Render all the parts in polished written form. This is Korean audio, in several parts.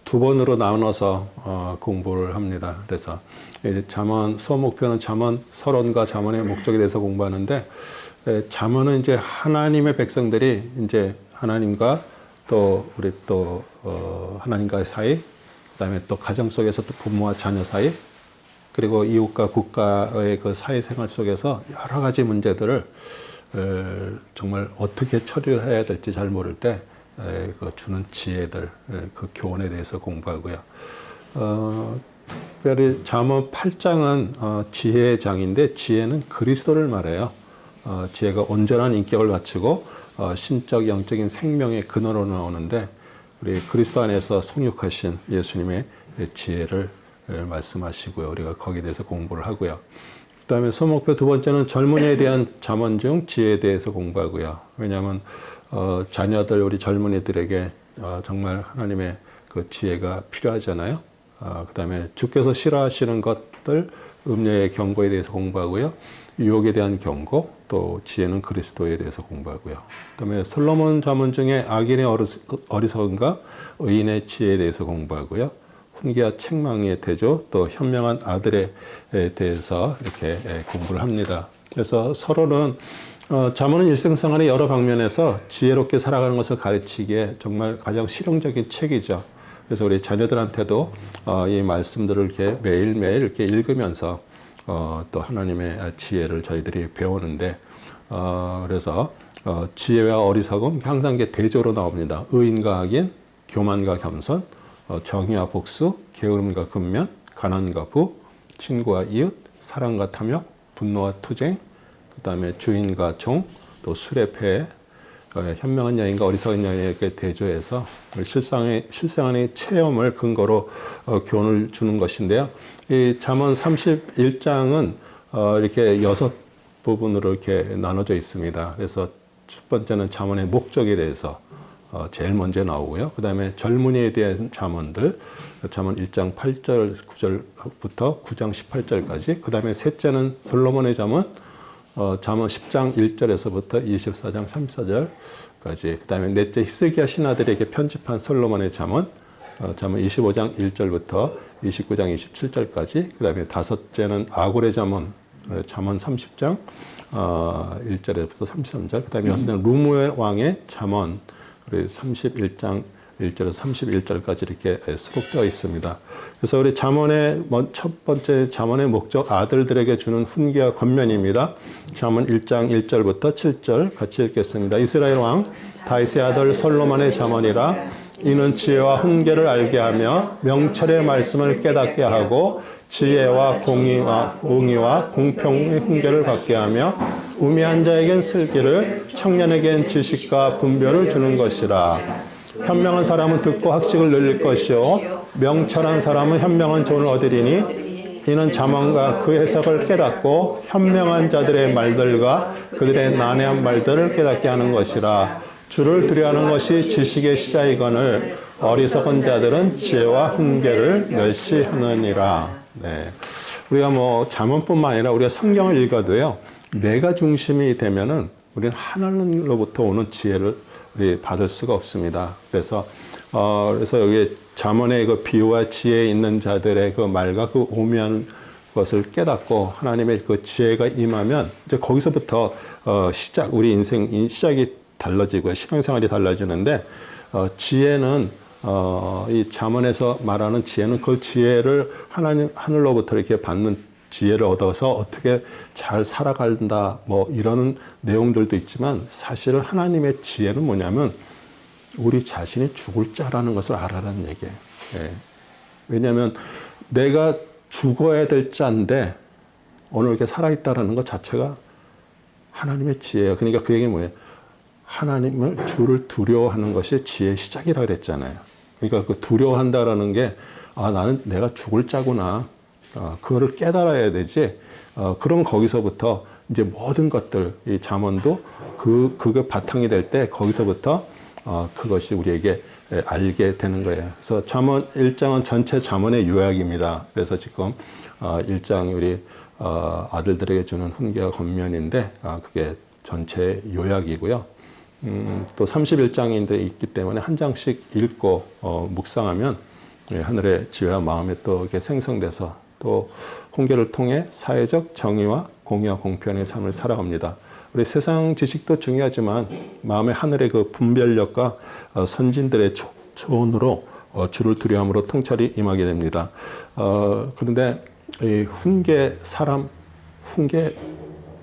두 번으로 나눠서 공부를 합니다. 그래서 이제 잠언 수업 목표는 잠언 서론과 잠언의 목적에 대해서 공부하는데, 잠언은 이제 하나님의 백성들이 이제 하나님과 또 우리 또 하나님과의 사이, 그다음에 또 가정 속에서 또 부모와 자녀 사이, 그리고 이웃과 국가의 그 사회생활 속에서 여러 가지 문제들을 정말 어떻게 처리를 해야 될지 잘 모를 때 그 주는 지혜들, 그 교훈에 대해서 공부하고요. 특별히 잠언 8장은 지혜의 장인데, 지혜는 그리스도를 말해요. 지혜가 온전한 인격을 갖추고 신적 영적인 생명의 근원으로 나오는데, 우리 그리스도 안에서 성육하신 예수님의 지혜를 말씀하시고요. 우리가 거기에 대해서 공부를 하고요. 그 다음에 소목표 두 번째는 젊은이에 대한 잠언 중 지혜에 대해서 공부하고요. 왜냐하면 자녀들, 우리 젊은이들에게 정말 하나님의 그 지혜가 필요하잖아요. 그 다음에 주께서 싫어하시는 것들, 음녀의 경고에 대해서 공부하고요. 유혹에 대한 경고, 또 지혜는 그리스도에 대해서 공부하고요. 그 다음에 솔로몬 잠언 중에 악인의 어리석음과 의인의 지혜에 대해서 공부하고요. 훈계와 책망의 대조, 또 현명한 아들에 대해서 이렇게 공부를 합니다. 그래서 서로는 잠언은 일생생활의 여러 방면에서 지혜롭게 살아가는 것을 가르치기에 정말 가장 실용적인 책이죠. 그래서 우리 자녀들한테도 이 말씀들을 이렇게 매일매일 이렇게 읽으면서 또 하나님의 지혜를 저희들이 배우는데, 그래서 지혜와 어리석음 항상 이게 대조로 나옵니다. 의인과 악인, 교만과 겸손, 정의와 복수, 게으름과 근면, 가난과 부, 친구와 이웃, 사랑과 탐욕, 분노와 투쟁, 그 다음에 주인과 종, 또 술의 폐해, 현명한 여인과 어리석은 여인에게 대조해서 실생활의 체험을 근거로 교훈을 주는 것인데요. 이 잠언 31장은 이렇게 6부분으로 이렇게 나눠져 있습니다. 그래서 첫 번째는 잠언의 목적에 대해서 제일 먼저 나오고요. 그 다음에 젊은이에 대한 잠언들, 잠언 1장 8절, 9절부터 9장 18절까지. 그 다음에 셋째는 솔로몬의 잠언, 잠언 10장 1절에서부터 24장 34절까지. 그 다음에 넷째 히스기야 신하들에게 편집한 솔로몬의 잠언, 잠언 25장 1절부터 29장 27절까지. 그 다음에 다섯째는 아골의 잠언, 잠언 30장 1절에서부터 33절. 그 다음에 여섯째는 루무엘 왕의 잠언, 31장 1절에서 31절까지 이렇게 수록되어 있습니다. 그래서 우리 잠언의 첫 번째 잠언의 목적, 아들들에게 주는 훈계와 권면입니다. 잠언 1장 1절부터 7절 같이 읽겠습니다. 이스라엘 왕 다윗의 아들 솔로몬의 잠언이라. 이는 지혜와 훈계를 알게 하며 명철의 말씀을 깨닫게 하고 지혜와 공의와 공평의 훈계를 받게 하며 우매한 자에겐 슬기를, 청년에겐 지식과 분별을 주는 것이라. 현명한 사람은 듣고 학식을 늘릴 것이요 명철한 사람은 현명한 조언을 얻으리니 이는 잠언과 그 해석을 깨닫고 현명한 자들의 말들과 그들의 난해한 말들을 깨닫게 하는 것이라. 주를 두려워하는 것이 지식의 시작이거늘 어리석은 자들은 지혜와 훈계를 멸시하느니라. 네. 우리가 뭐 잠언뿐만 아니라 우리가 성경을 읽어도요, 내가 중심이 되면은 우리는 하나님으로부터 오는 지혜를 우리 받을 수가 없습니다. 그래서 여기 잠언의 그 비유와 지혜에 있는 자들의 그 말과 그 오묘한 것을 깨닫고 하나님의 그 지혜가 임하면 이제 거기서부터 우리 인생 시작이 달라지고요, 신앙생활이 달라지는데, 지혜는 이 잠언에서 말하는 지혜는 그 지혜를 하늘로부터 이렇게 받는 지혜를 얻어서 어떻게 잘 살아간다, 뭐 이런 내용들도 있지만, 사실은 하나님의 지혜는 뭐냐면 우리 자신이 죽을 자라는 것을 알아라는 얘기예요. 예. 왜냐하면 내가 죽어야 될 자인데 오늘 이렇게 살아있다라는 것 자체가 하나님의 지혜예요. 그러니까 그 얘기는 뭐예요? 하나님을 주를 두려워하는 것이 지혜의 시작이라고 그랬잖아요. 그러니까 그 두려워한다라는 게 나는 내가 죽을 자구나. 그거를 깨달아야 되지. 그럼 거기서부터 이제 모든 것들, 이 잠언도 그게 바탕이 될 때 거기서부터 그것이 우리에게 알게 되는 거예요. 그래서 잠언 1장은 전체 잠언의 요약입니다. 그래서 지금 1장 우리 아들들에게 주는 훈계와 권면인데 그게 전체 요약이고요. 또 31장인데 있기 때문에 한 장씩 읽고 묵상하면 하늘의 지혜와 마음에 또 이렇게 생성돼서 또 훈계를 통해 사회적 정의와 공의와 공평의 삶을 살아갑니다. 우리 세상 지식도 중요하지만 마음의 하늘의 그 분별력과 선진들의 조언으로 주를 두려움으로 통찰이 임하게 됩니다. 그런데 이 사람 훈계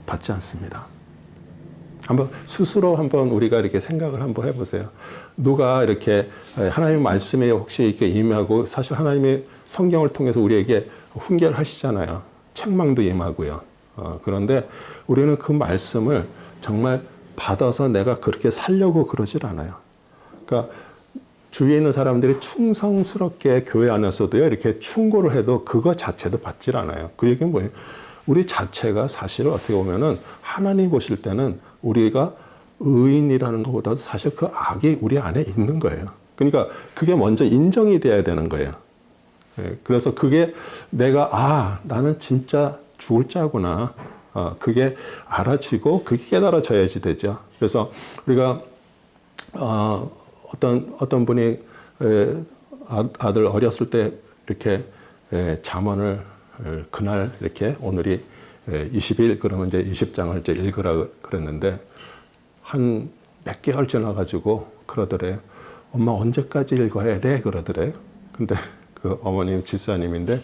받지 않습니다. 한번 스스로 한번 우리가 이렇게 생각을 한번 해보세요. 누가 이렇게 하나님의 말씀에 혹시 이렇게 임하고, 사실 하나님의 성경을 통해서 우리에게 훈계를 하시잖아요. 책망도 임하고요. 그런데 우리는 그 말씀을 정말 받아서 내가 그렇게 살려고 그러질 않아요. 그러니까 주위에 있는 사람들이 충성스럽게 교회 안에서도요, 이렇게 충고를 해도 그거 자체도 받질 않아요. 그 얘기는 뭐예요? 우리 자체가 사실 어떻게 보면은 하나님 보실 때는 우리가 의인이라는 것보다도 사실 그 악이 우리 안에 있는 거예요. 그러니까 그게 먼저 인정이 돼야 되는 거예요. 그래서 그게 내가, 나는 진짜 죽을 자구나. 그게 알아지고 그게 깨달아져야지 되죠. 그래서 우리가 어떤 분이 아들 어렸을 때 이렇게 잠언을 그날 이렇게 오늘이 20일 그러면 이제 20장을 이제 읽으라 그랬는데 한 몇 개월 지나가지고 그러더래요. 엄마 언제까지 읽어야 돼? 그러더래요. 근데 그 어머님 집사님인데,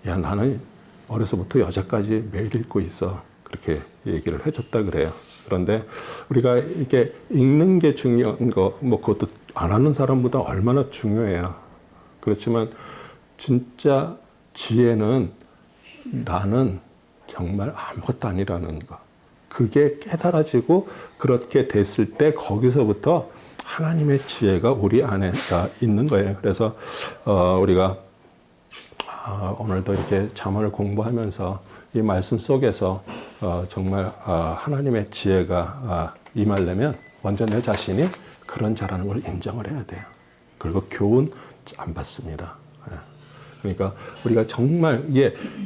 야, 나는 어려서부터 여자까지 매일 읽고 있어. 그렇게 얘기를 해줬다 그래요. 그런데 우리가 이렇게 읽는 게 중요한 거, 그것도 안 하는 사람보다 얼마나 중요해요. 그렇지만 진짜 지혜는 나는 정말 아무것도 아니라는 거. 그게 깨달아지고 그렇게 됐을 때 거기서부터 하나님의 지혜가 우리 안에 있는 거예요. 그래서 우리가 오늘도 이렇게 잠언을 공부하면서 이 말씀 속에서 정말 하나님의 지혜가 임하려면 먼저 내 자신이 그런 자라는 걸 인정을 해야 돼요. 그리고 교훈 안 받습니다. 그러니까 우리가 정말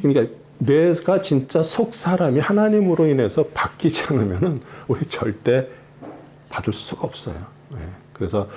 그러니까 내가 진짜 속 사람이 하나님으로 인해서 바뀌지 않으면은 우리 절대 받을 수가 없어요. 그래서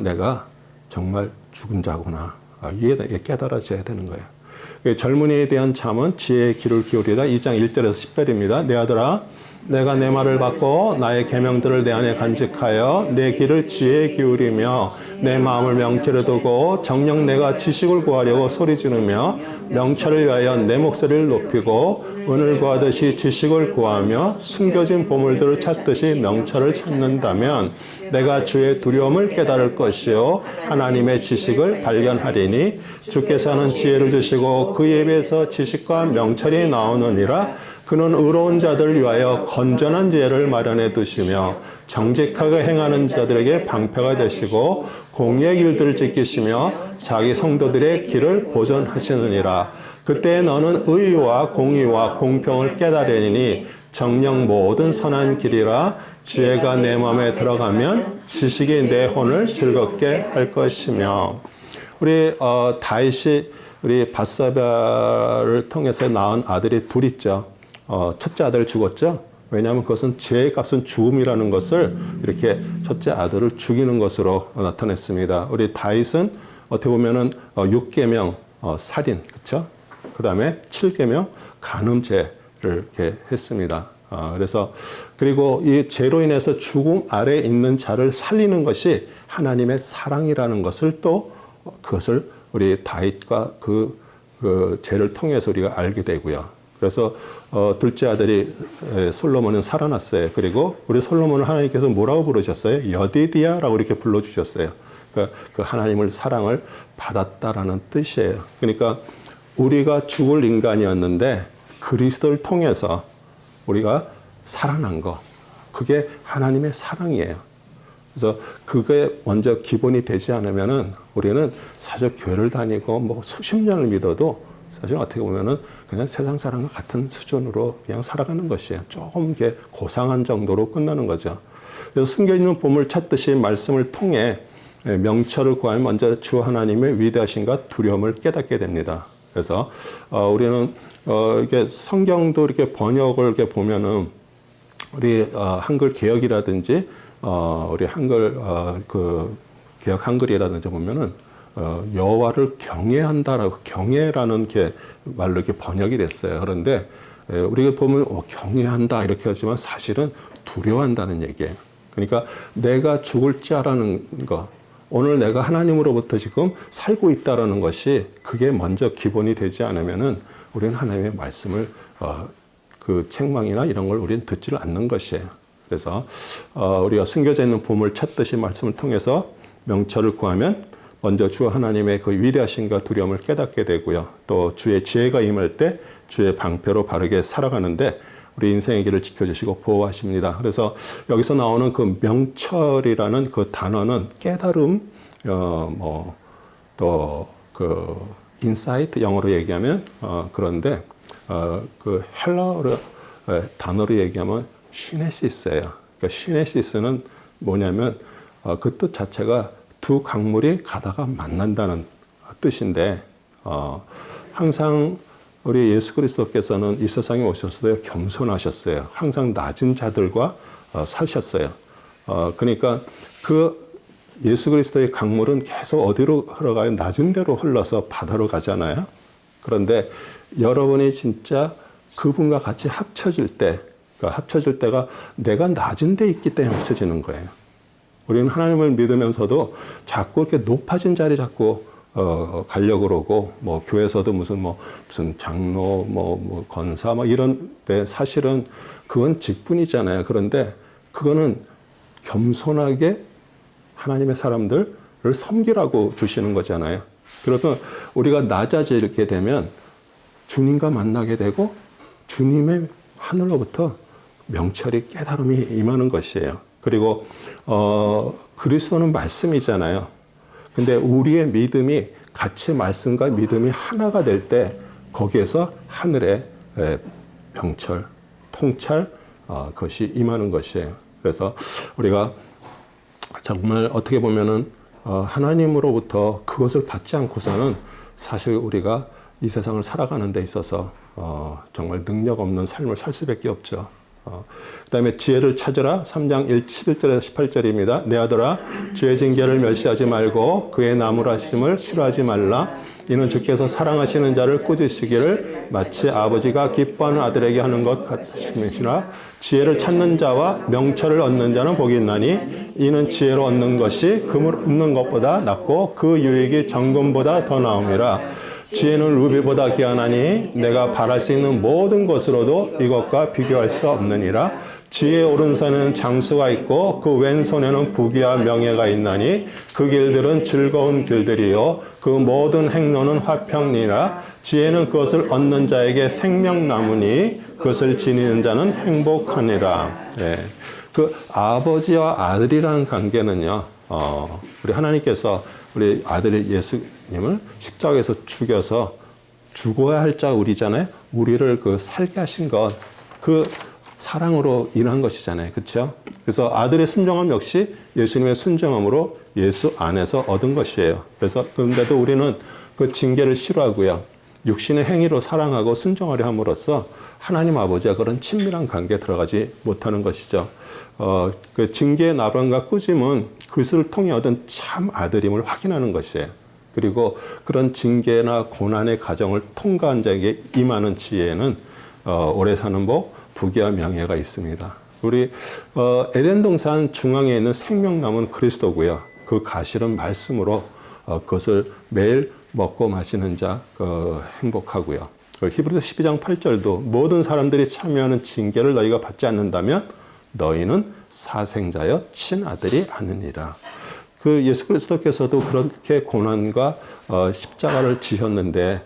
내가 정말 죽은 자구나. 이게 깨달아져야 되는 거예요. 젊은이에 대한 잠언 지혜의 귀를 기울이다 2장 1절에서 10절입니다. 내 아들아, 내가 내 말을 받고 나의 계명들을 내 안에 간직하여 내 귀를 지혜에 기울이며 내 마음을 명철에 두고 정녕 내가 지식을 구하려고 소리 지르며 명철을 위하여 내 목소리를 높이고 은을 구하듯이 지식을 구하며 숨겨진 보물들을 찾듯이 명철을 찾는다면 내가 주의 두려움을 깨달을 것이요 하나님의 지식을 발견하리니 주께서는 지혜를 주시고 그 입에서 지식과 명철이 나오느니라. 그는 의로운 자들을 위하여 건전한 지혜를 마련해 두시며 정직하게 행하는 자들에게 방패가 되시고 공의의 길들을 지키시며 자기 성도들의 길을 보존하시느니라. 그때 너는 의와 공의와 공평을 깨달으리니 정녕 모든 선한 길이라. 지혜가 내 마음에 들어가면 지식이 내 혼을 즐겁게 할 것이며. 우리 다윗이 우리 밧세바를 통해서 낳은 아들이 둘 있죠. 첫째 아들 죽었죠. 왜냐하면 그것은 죄의 값은 죽음이라는 것을 이렇게 첫째 아들을 죽이는 것으로 나타냈습니다. 우리 다윗은 어떻게 보면은 6계명 살인, 그렇죠? 그 다음에 7계명 간음죄를 이렇게 했습니다. 그래서 그리고 이 죄로 인해서 죽음 아래에 있는 자를 살리는 것이 하나님의 사랑이라는 것을 또 그것을 우리 다윗과 그 죄를 통해서 우리가 알게 되고요. 그래서 둘째 아들이 솔로몬은 살아났어요. 그리고 우리 솔로몬을 하나님께서 뭐라고 부르셨어요? 여디디아라고 이렇게 불러주셨어요. 그러니까 그 하나님을 사랑을 받았다라는 뜻이에요. 그러니까 우리가 죽을 인간이었는데 그리스도를 통해서 우리가 살아난 거, 그게 하나님의 사랑이에요. 그래서 그게 먼저 기본이 되지 않으면은 우리는 사실 교회를 다니고 수십 년을 믿어도 사실 어떻게 보면은 그냥 세상 사람과 같은 수준으로 그냥 살아가는 것이에요. 조금 이렇게 고상한 정도로 끝나는 거죠. 그래서 숨겨있는 보물 찾듯이 말씀을 통해 명철을 구하면 먼저 주 하나님의 위대하심과 두려움을 깨닫게 됩니다. 그래서 우리는 이렇게 성경도 이렇게 번역을 이렇게 보면은 우리 한글 개역이라든지 우리 한글 그 개역 한글이라든지 보면은 여호와를 경외한다라고 경외라는 게 말로 이렇게 번역이 됐어요. 그런데 우리가 보면 경외한다 이렇게 하지만 사실은 두려워한다는 얘기예요. 그러니까 내가 죽을 자라는 거, 오늘 내가 하나님으로부터 지금 살고 있다라는 것이 그게 먼저 기본이 되지 않으면은 우리는 하나님의 말씀을 그 책망이나 이런 걸 우리는 듣지를 않는 것이에요. 그래서 우리가 숨겨져 있는 보물 찾듯이 말씀을 통해서 명철을 구하면 먼저 주 하나님의 그 위대하심과 두려움을 깨닫게 되고요. 또 주의 지혜가 임할 때 주의 방패로 바르게 살아가는데 우리 인생의 길을 지켜주시고 보호하십니다. 그래서 여기서 나오는 그 명철이라는 그 단어는 깨달음, 또 그 인사이트 영어로 얘기하면 그런데 그 헬라어로 단어로 얘기하면 시네시스예요. 그러니까 시네시스는 뭐냐면 그 뜻 자체가 두 강물이 가다가 만난다는 뜻인데 항상 우리 예수 그리스도께서는 이 세상에 오셔서도 겸손하셨어요. 항상 낮은 자들과 사셨어요. 그러니까 그 예수 그리스도의 강물은 계속 어디로 흘러가요? 낮은 데로 흘러서 바다로 가잖아요. 그런데 여러분이 진짜 그분과 같이 합쳐질 때, 그러니까 합쳐질 때가 내가 낮은 데 있기 때문에 합쳐지는 거예요. 우리는 하나님을 믿으면서도 자꾸 이렇게 높아진 자리 자꾸 가려고 그러고, 뭐, 교회에서도 무슨 장로, 권사, 이런데 사실은 그건 직분이잖아요. 그런데 그거는 겸손하게 하나님의 사람들을 섬기라고 주시는 거잖아요. 그러면 우리가 낮아지게 되면 주님과 만나게 되고 주님의 하늘로부터 명철이 깨달음이 임하는 것이에요. 그리고, 그리스도는 말씀이잖아요. 근데 우리의 믿음이 같이 말씀과 믿음이 하나가 될 때 거기에서 하늘의 병철, 통찰 그것이 임하는 것이에요. 그래서 우리가 정말 어떻게 보면은 하나님으로부터 그것을 받지 않고서는 사실 우리가 이 세상을 살아가는 데 있어서 정말 능력 없는 삶을 살 수밖에 없죠. 그 다음에 지혜를 찾으라 3장 11절에서 18절입니다. 내 아들아 주의 징계를 멸시하지 말고 그의 나무라심을 싫어하지 말라. 이는 주께서 사랑하시는 자를 꾸짖으시기를 마치 아버지가 기뻐하는 아들에게 하는 것 같으시니라. 지혜를 찾는 자와 명철을 얻는 자는 복이 있나니 이는 지혜로 얻는 것이 금을 얻는 것보다 낫고 그 유익이 정금보다 더 나음이라. 지혜는 루비보다 귀하나니 내가 바랄 수 있는 모든 것으로도 이것과 비교할 수 없느니라. 지혜의 오른손에는 장수가 있고 그 왼손에는 부귀와 명예가 있나니 그 길들은 즐거운 길들이요 그 모든 행로는 화평이라. 지혜는 그것을 얻는 자에게 생명나무니 그것을 지니는 자는 행복하니라. 네. 그 아버지와 아들이라는 관계는요, 우리 하나님께서 우리 아들 예수님을 십자가에서 죽여서 죽어야 할 자 우리잖아요. 우리를 그 살게 하신 것, 그 사랑으로 인한 것이잖아요. 그렇죠? 그래서 아들의 순종함 역시 예수님의 순종함으로 예수 안에서 얻은 것이에요. 그래서 그런데도 우리는 그 징계를 싫어하고요. 육신의 행위로 사랑하고 순종하려 함으로써 하나님 아버지와 그런 친밀한 관계에 들어가지 못하는 것이죠. 그 징계의 나방과 꾸짐은 그것을 통해 얻은 참 아들임을 확인하는 것이에요. 그리고 그런 징계나 고난의 과정을 통과한 자에게 임하는 지혜는 오래 사는 복, 부귀와 명예가 있습니다. 우리 에덴 동산 중앙에 있는 생명나무는 그리스도고요. 그 가실은 말씀으로 그것을 매일 먹고 마시는 자 행복하고요. 히브리서 12장 8절도 모든 사람들이 참여하는 징계를 너희가 받지 않는다면 너희는 사생자여 친아들이 아니니라. 그 예수 그리스도께서도 그렇게 고난과 십자가를 지셨는데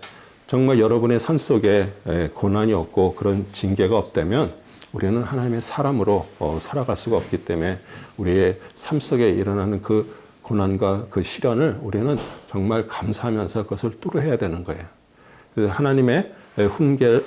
정말 여러분의 삶 속에 고난이 없고 그런 징계가 없다면 우리는 하나님의 사람으로 살아갈 수가 없기 때문에 우리의 삶 속에 일어나는 그 고난과 그 시련을 우리는 정말 감사하면서 그것을 뚫어야 되는 거예요. 그래서 하나님의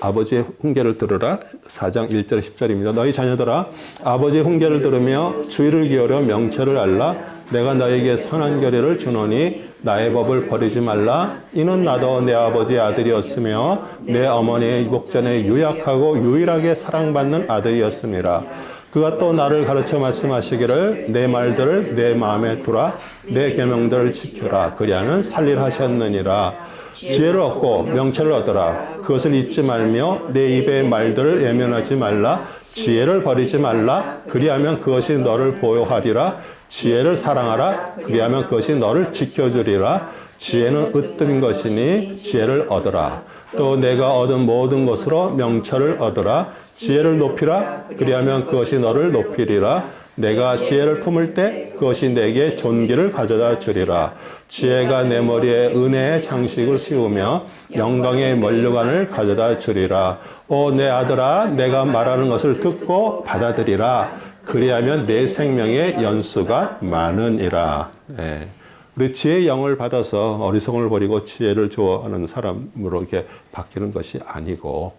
아버지의 훈계를 들으라 4장 1절 10절입니다. 너희 자녀들아 아버지의 훈계를 들으며 주의를 기울여 명철을 알라. 내가 너에게 선한 결의를 주노니 나의 법을 버리지 말라. 이는 나도 내 아버지의 아들이었으며 내 어머니의 목전에 유약하고 유일하게 사랑받는 아들이었음이라. 그가 또 나를 가르쳐 말씀하시기를 내 말들을 내 마음에 두라 내 계명들을 지켜라 그리하면 살리라 하셨느니라. 지혜를 얻고 명철을 얻어라. 그것을 잊지 말며 내 입의 말들을 예면하지 말라. 지혜를 버리지 말라. 그리하면 그것이 너를 보호하리라. 지혜를 사랑하라. 그리하면 그것이 너를 지켜주리라. 지혜는 으뜸인 것이니 지혜를 얻어라. 또 내가 얻은 모든 것으로 명철을 얻어라. 지혜를 높이라. 그리하면 그것이 너를 높이리라. 내가 지혜를 품을 때 그것이 내게 존귀를 가져다 주리라. 지혜가 내 머리에 은혜의 장식을 씌우며 영광의 면류관을 가져다 주리라. 오 내 아들아 내가 말하는 것을 듣고 받아들이라. 그리하면 내 생명의 연수가 많으니라. 네. 우리 지혜의 영을 받아서 어리석음을 버리고 지혜를 좋아하는 사람으로 이렇게 바뀌는 것이 아니고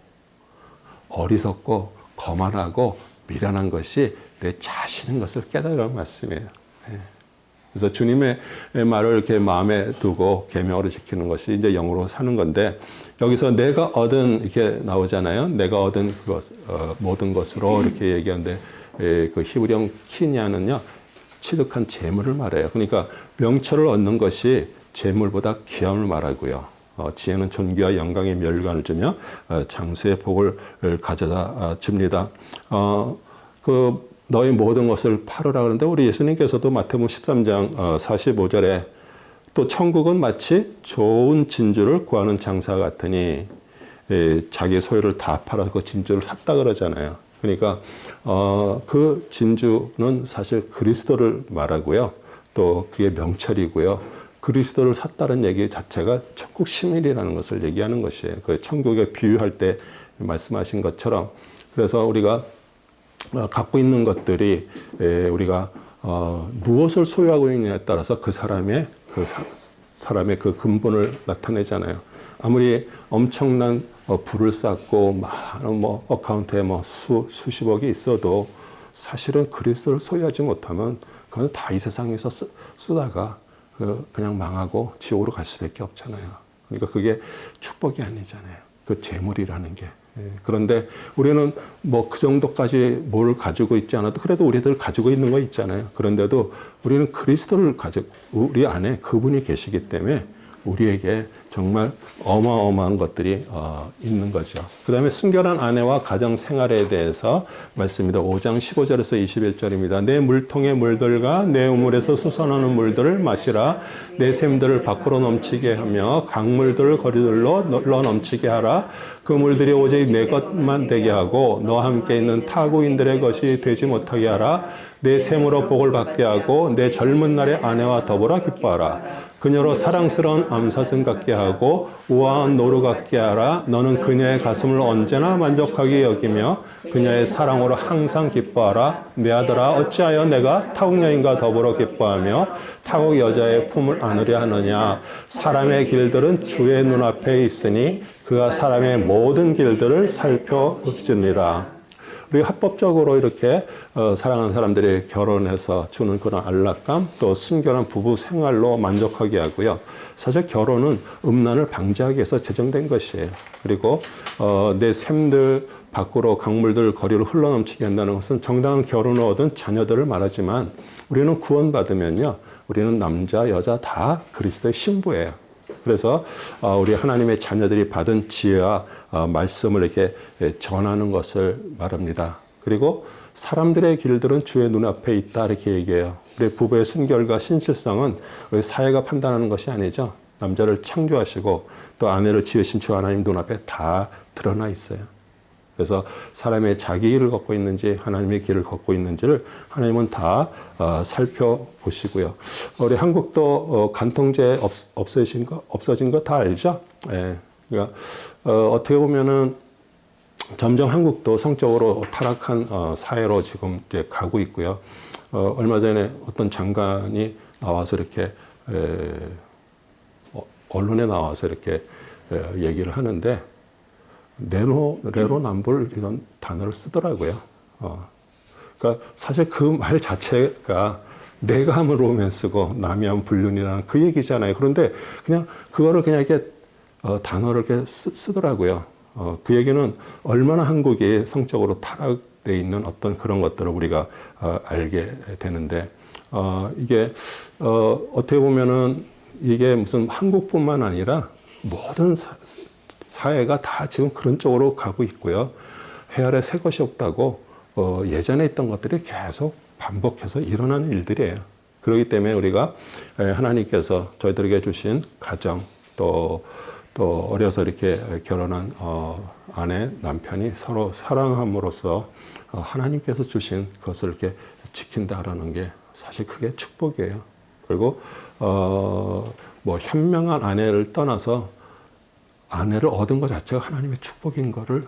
어리석고 거만하고 미련한 것이 내 자신인 것을 깨달으라는 말씀이에요. 네. 그래서 주님의 말을 이렇게 마음에 두고 계명으로 지키는 것이 이제 영으로 사는 건데 여기서 내가 얻은 이렇게 나오잖아요. 내가 얻은 그것, 모든 것으로 이렇게 얘기하는데 그 히브리어 키냐는요 취득한 재물을 말해요. 그러니까 명철을 얻는 것이 재물보다 귀함을 말하고요. 지혜는 존귀와 영광의 멸관을 주며 장수의 복을 가져다 줍니다. 그 너희 모든 것을 팔으라 그러는데 우리 예수님께서도 마태복음 13장 45절에 또 천국은 마치 좋은 진주를 구하는 장사 같으니 자기 소유를 다 팔아서 그 진주를 샀다 그러잖아요. 그러니까 그 진주는 사실 그리스도를 말하고요. 또 그게 명철이고요. 그리스도를 샀다는 얘기 자체가 천국 시민이라는 것을 얘기하는 것이에요. 그 천국에 비유할 때 말씀하신 것처럼 그래서 우리가 갖고 있는 것들이 우리가 무엇을 소유하고 있느냐에 따라서 그 사람의 그 근본을 나타내잖아요. 아무리 엄청난 부를 쌓고 많은 어카운트에 수십억이 있어도 사실은 그리스도를 소유하지 못하면 그건 다 이 세상에서 쓰다가 그냥 망하고 지옥으로 갈 수밖에 없잖아요. 그러니까 그게 축복이 아니잖아요. 그 재물이라는 게. 그런데 우리는 그 정도까지 뭘 가지고 있지 않아도 그래도 우리들 가지고 있는 거 있잖아요. 그런데도 우리는 그리스도를 가지고 우리 안에 그분이 계시기 때문에 우리에게 정말 어마어마한 것들이 있는 거죠. 그 다음에 순결한 아내와 가정 생활에 대해서 말씀입니다. 5장 15절에서 21절입니다. 내 물통의 물들과 내 우물에서 솟아나는 물들을 마시라. 내 샘들을 밖으로 넘치게 하며 강물들을 거리들로 흘러 넘치게 하라. 그 물들이 오직 내 것만 되게 하고 너와 함께 있는 타국인들의 것이 되지 못하게 하라. 내 샘으로 복을 받게 하고 내 젊은 날의 아내와 더불어 기뻐하라. 그녀로 사랑스러운 암사슴 같게 하고 우아한 노루 같게 하라. 너는 그녀의 가슴을 언제나 만족하게 여기며 그녀의 사랑으로 항상 기뻐하라. 내 아들아 어찌하여 내가 타국 여인과 더불어 기뻐하며 타국 여자의 품을 안으려 하느냐. 사람의 길들은 주의 눈앞에 있으니 그가 사람의 모든 길들을 살펴보시니라. 우리 합법적으로 이렇게 사랑하는 사람들이 결혼해서 주는 그런 안락감 또 순결한 부부 생활로 만족하게 하고요. 사실 결혼은 음란을 방지하기 위해서 제정된 것이에요. 그리고 내 샘들 밖으로 강물들 거리로 흘러넘치게 한다는 것은 정당한 결혼을 얻은 자녀들을 말하지만 우리는 구원받으면요. 우리는 남자 여자 다 그리스도의 신부예요. 그래서 우리 하나님의 자녀들이 받은 지혜와 말씀을 이렇게 전하는 것을 말합니다. 그리고 사람들의 길들은 주의 눈앞에 있다 이렇게 얘기해요. 우리 부부의 순결과 신실성은 우리 사회가 판단하는 것이 아니죠. 남자를 창조하시고 또 아내를 지으신 주 하나님 눈앞에 다 드러나 있어요. 그래서 사람의 자기 길을 걷고 있는지 하나님의 길을 걷고 있는지를 하나님은 다 살펴보시고요. 우리 한국도 간통죄 없어진 거 다 알죠? 예. 그러니까 어떻게 보면은 점점 한국도 성적으로 타락한 사회로 지금 이제 가고 있고요. 얼마 전에 어떤 장관이 나와서 이렇게 언론에 나와서 이렇게 얘기를 하는데 내로남불 이런 단어를 쓰더라고요. 그러니까 사실 그 말 자체가 내가 하면 로맨스고 남이 하면 불륜이라는 그 얘기잖아요. 그런데 그냥 그거를 그냥 이렇게 단어를 이렇게 쓰더라고요. 그 얘기는 얼마나 한국이 성적으로 돼 있는 어떤 그런 것들을 우리가 알게 되는데 이게 어떻게 보면은 이게 무슨 한국뿐만 아니라 모든 사회가 다 지금 그런 쪽으로 가고 있고요. 해 아래 새 것이 없다고 예전에 있던 것들이 계속 반복해서 일어나는 일들이에요. 그렇기 때문에 우리가 하나님께서 저희들에게 주신 가정 또 어려서 이렇게 결혼한 아내, 남편이 서로 사랑함으로써 하나님께서 주신 것을 이렇게 지킨다라는 게 사실 그게 축복이에요. 그리고 뭐 현명한 아내를 떠나서 아내를 얻은 것 자체가 하나님의 축복인 거를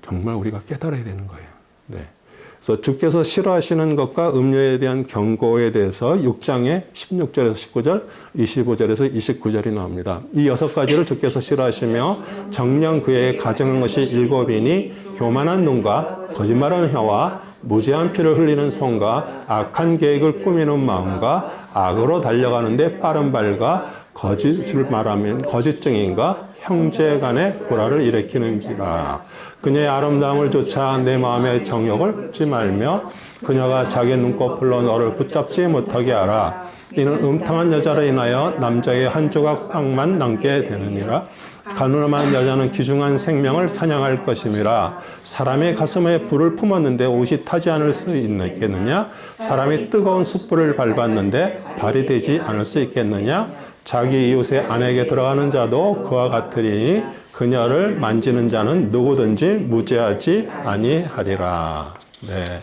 정말 우리가 깨달아야 되는 거예요. 네. 그래서 주께서 싫어하시는 것과 음료에 대한 경고에 대해서 6장의 16절에서 19절, 25절에서 29절이 나옵니다. 이 6가지를 주께서 싫어하시며 정녕 그에게 가정한 것이 7이니 교만한 눈과 거짓말하는 혀와 무죄한 피를 흘리는 손과 악한 계획을 꾸미는 마음과 악으로 달려가는데 빠른 발과 거짓을 말하면 거짓증인과 형제 간의 불화를 일으키는지라. 그녀의 아름다움을 쫓아 내 마음의 정욕을 쫓지 말며 그녀가 자기 눈꺼풀로 너를 붙잡지 못하게 하라. 이는 음탕한 여자로 인하여 남자의 한 조각 빵만 남게 되느니라. 가늠한 여자는 귀중한 생명을 사냥할 것임이라. 사람의 가슴에 불을 품었는데 옷이 타지 않을 수 있겠느냐? 사람이 뜨거운 숯불을 밟았는데 발이 되지 않을 수 있겠느냐? 자기 이웃의 아내에게 들어가는 자도 그와 같으리니 그녀를 만지는 자는 누구든지 무죄하지 아니하리라. 네.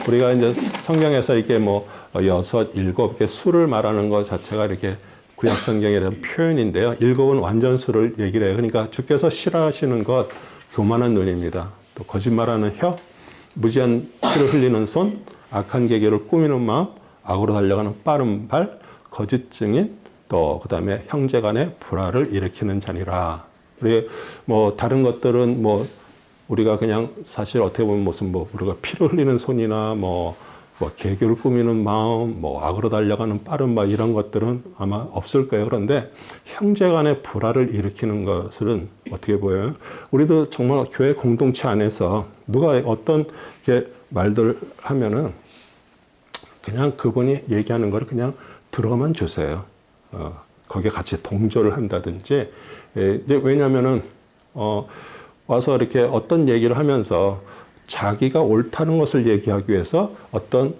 우리가 이제 성경에서 이렇게 뭐 6, 7 이렇게 수를 말하는 것 자체가 이렇게 구약 성경이라는 표현인데요. 7은 완전 수를 얘기를 해요. 그러니까 주께서 싫어하시는 것, 교만한 눈입니다. 또 거짓말하는 혀, 무지한 피를 흘리는 손, 악한 계획을 꾸미는 마음, 악으로 달려가는 빠른 발, 거짓 증인, 또 그다음에 형제 간의 불화를 일으키는 자니라. 우리 뭐 다른 것들은 뭐 우리가 그냥 사실 어떻게 보면 무슨 뭐 우리가 피를 흘리는 손이나 뭐 계교를 꾸미는 마음, 뭐 악으로 달려가는 빠른 말 이런 것들은 아마 없을 거예요. 그런데 형제 간의 불화를 일으키는 것은 어떻게 보여요? 우리도 정말 교회 공동체 안에서 누가 어떤 게 말들 하면은 그냥 그분이 얘기하는 걸 그냥 들어만 주세요. 거기에 같이 동조를 한다든지. 왜냐면은 와서 이렇게 어떤 얘기를 하면서 자기가 옳다는 것을 얘기하기 위해서 어떤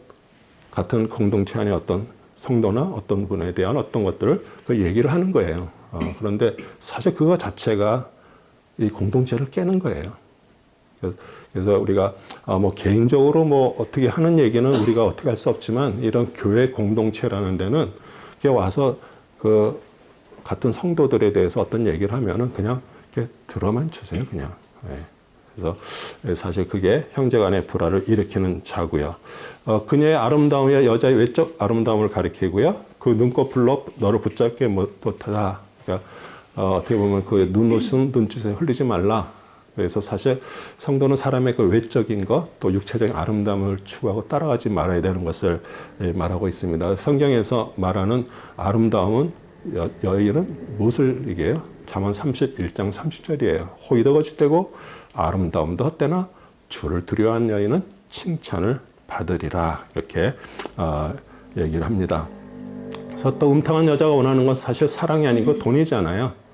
같은 공동체 안에 어떤 성도나 어떤 분에 대한 어떤 것들을 그 얘기를 하는 거예요. 그런데 사실 그거 자체가 이 공동체를 깨는 거예요. 그래서 우리가 뭐 개인적으로 뭐 어떻게 하는 얘기는 우리가 어떻게 할 수 없지만 이런 교회 공동체라는 데는 이렇게 와서 그 같은 성도들에 대해서 어떤 얘기를 하면은 그냥 이렇게 들어만 주세요, 그냥. 그래서 사실 그게 형제간의 불화를 일으키는 자고요. 그녀의 아름다움이 여자의 외적 아름다움을 가리키고요. 그 눈꺼풀로 너를 붙잡게 못하다. 그러니까 어떻게 보면 그 눈웃음 눈짓에 흘리지 말라. 그래서 사실 성도는 사람의 그 외적인 것, 또 육체적인 아름다움을 추구하고 따라가지 말아야 되는 것을 말하고 있습니다. 성경에서 말하는 아름다움은 여인은 무엇을 얘기해요? 잠언 31장 30절이에요. 호의도 거짓되고 아름다움도 헛되나 주를 두려워하는 여인은 칭찬을 받으리라. 이렇게 얘기를 합니다. 그래서 또 음탕한 여자가 원하는 건 사실 사랑이 아니고 돈이잖아요.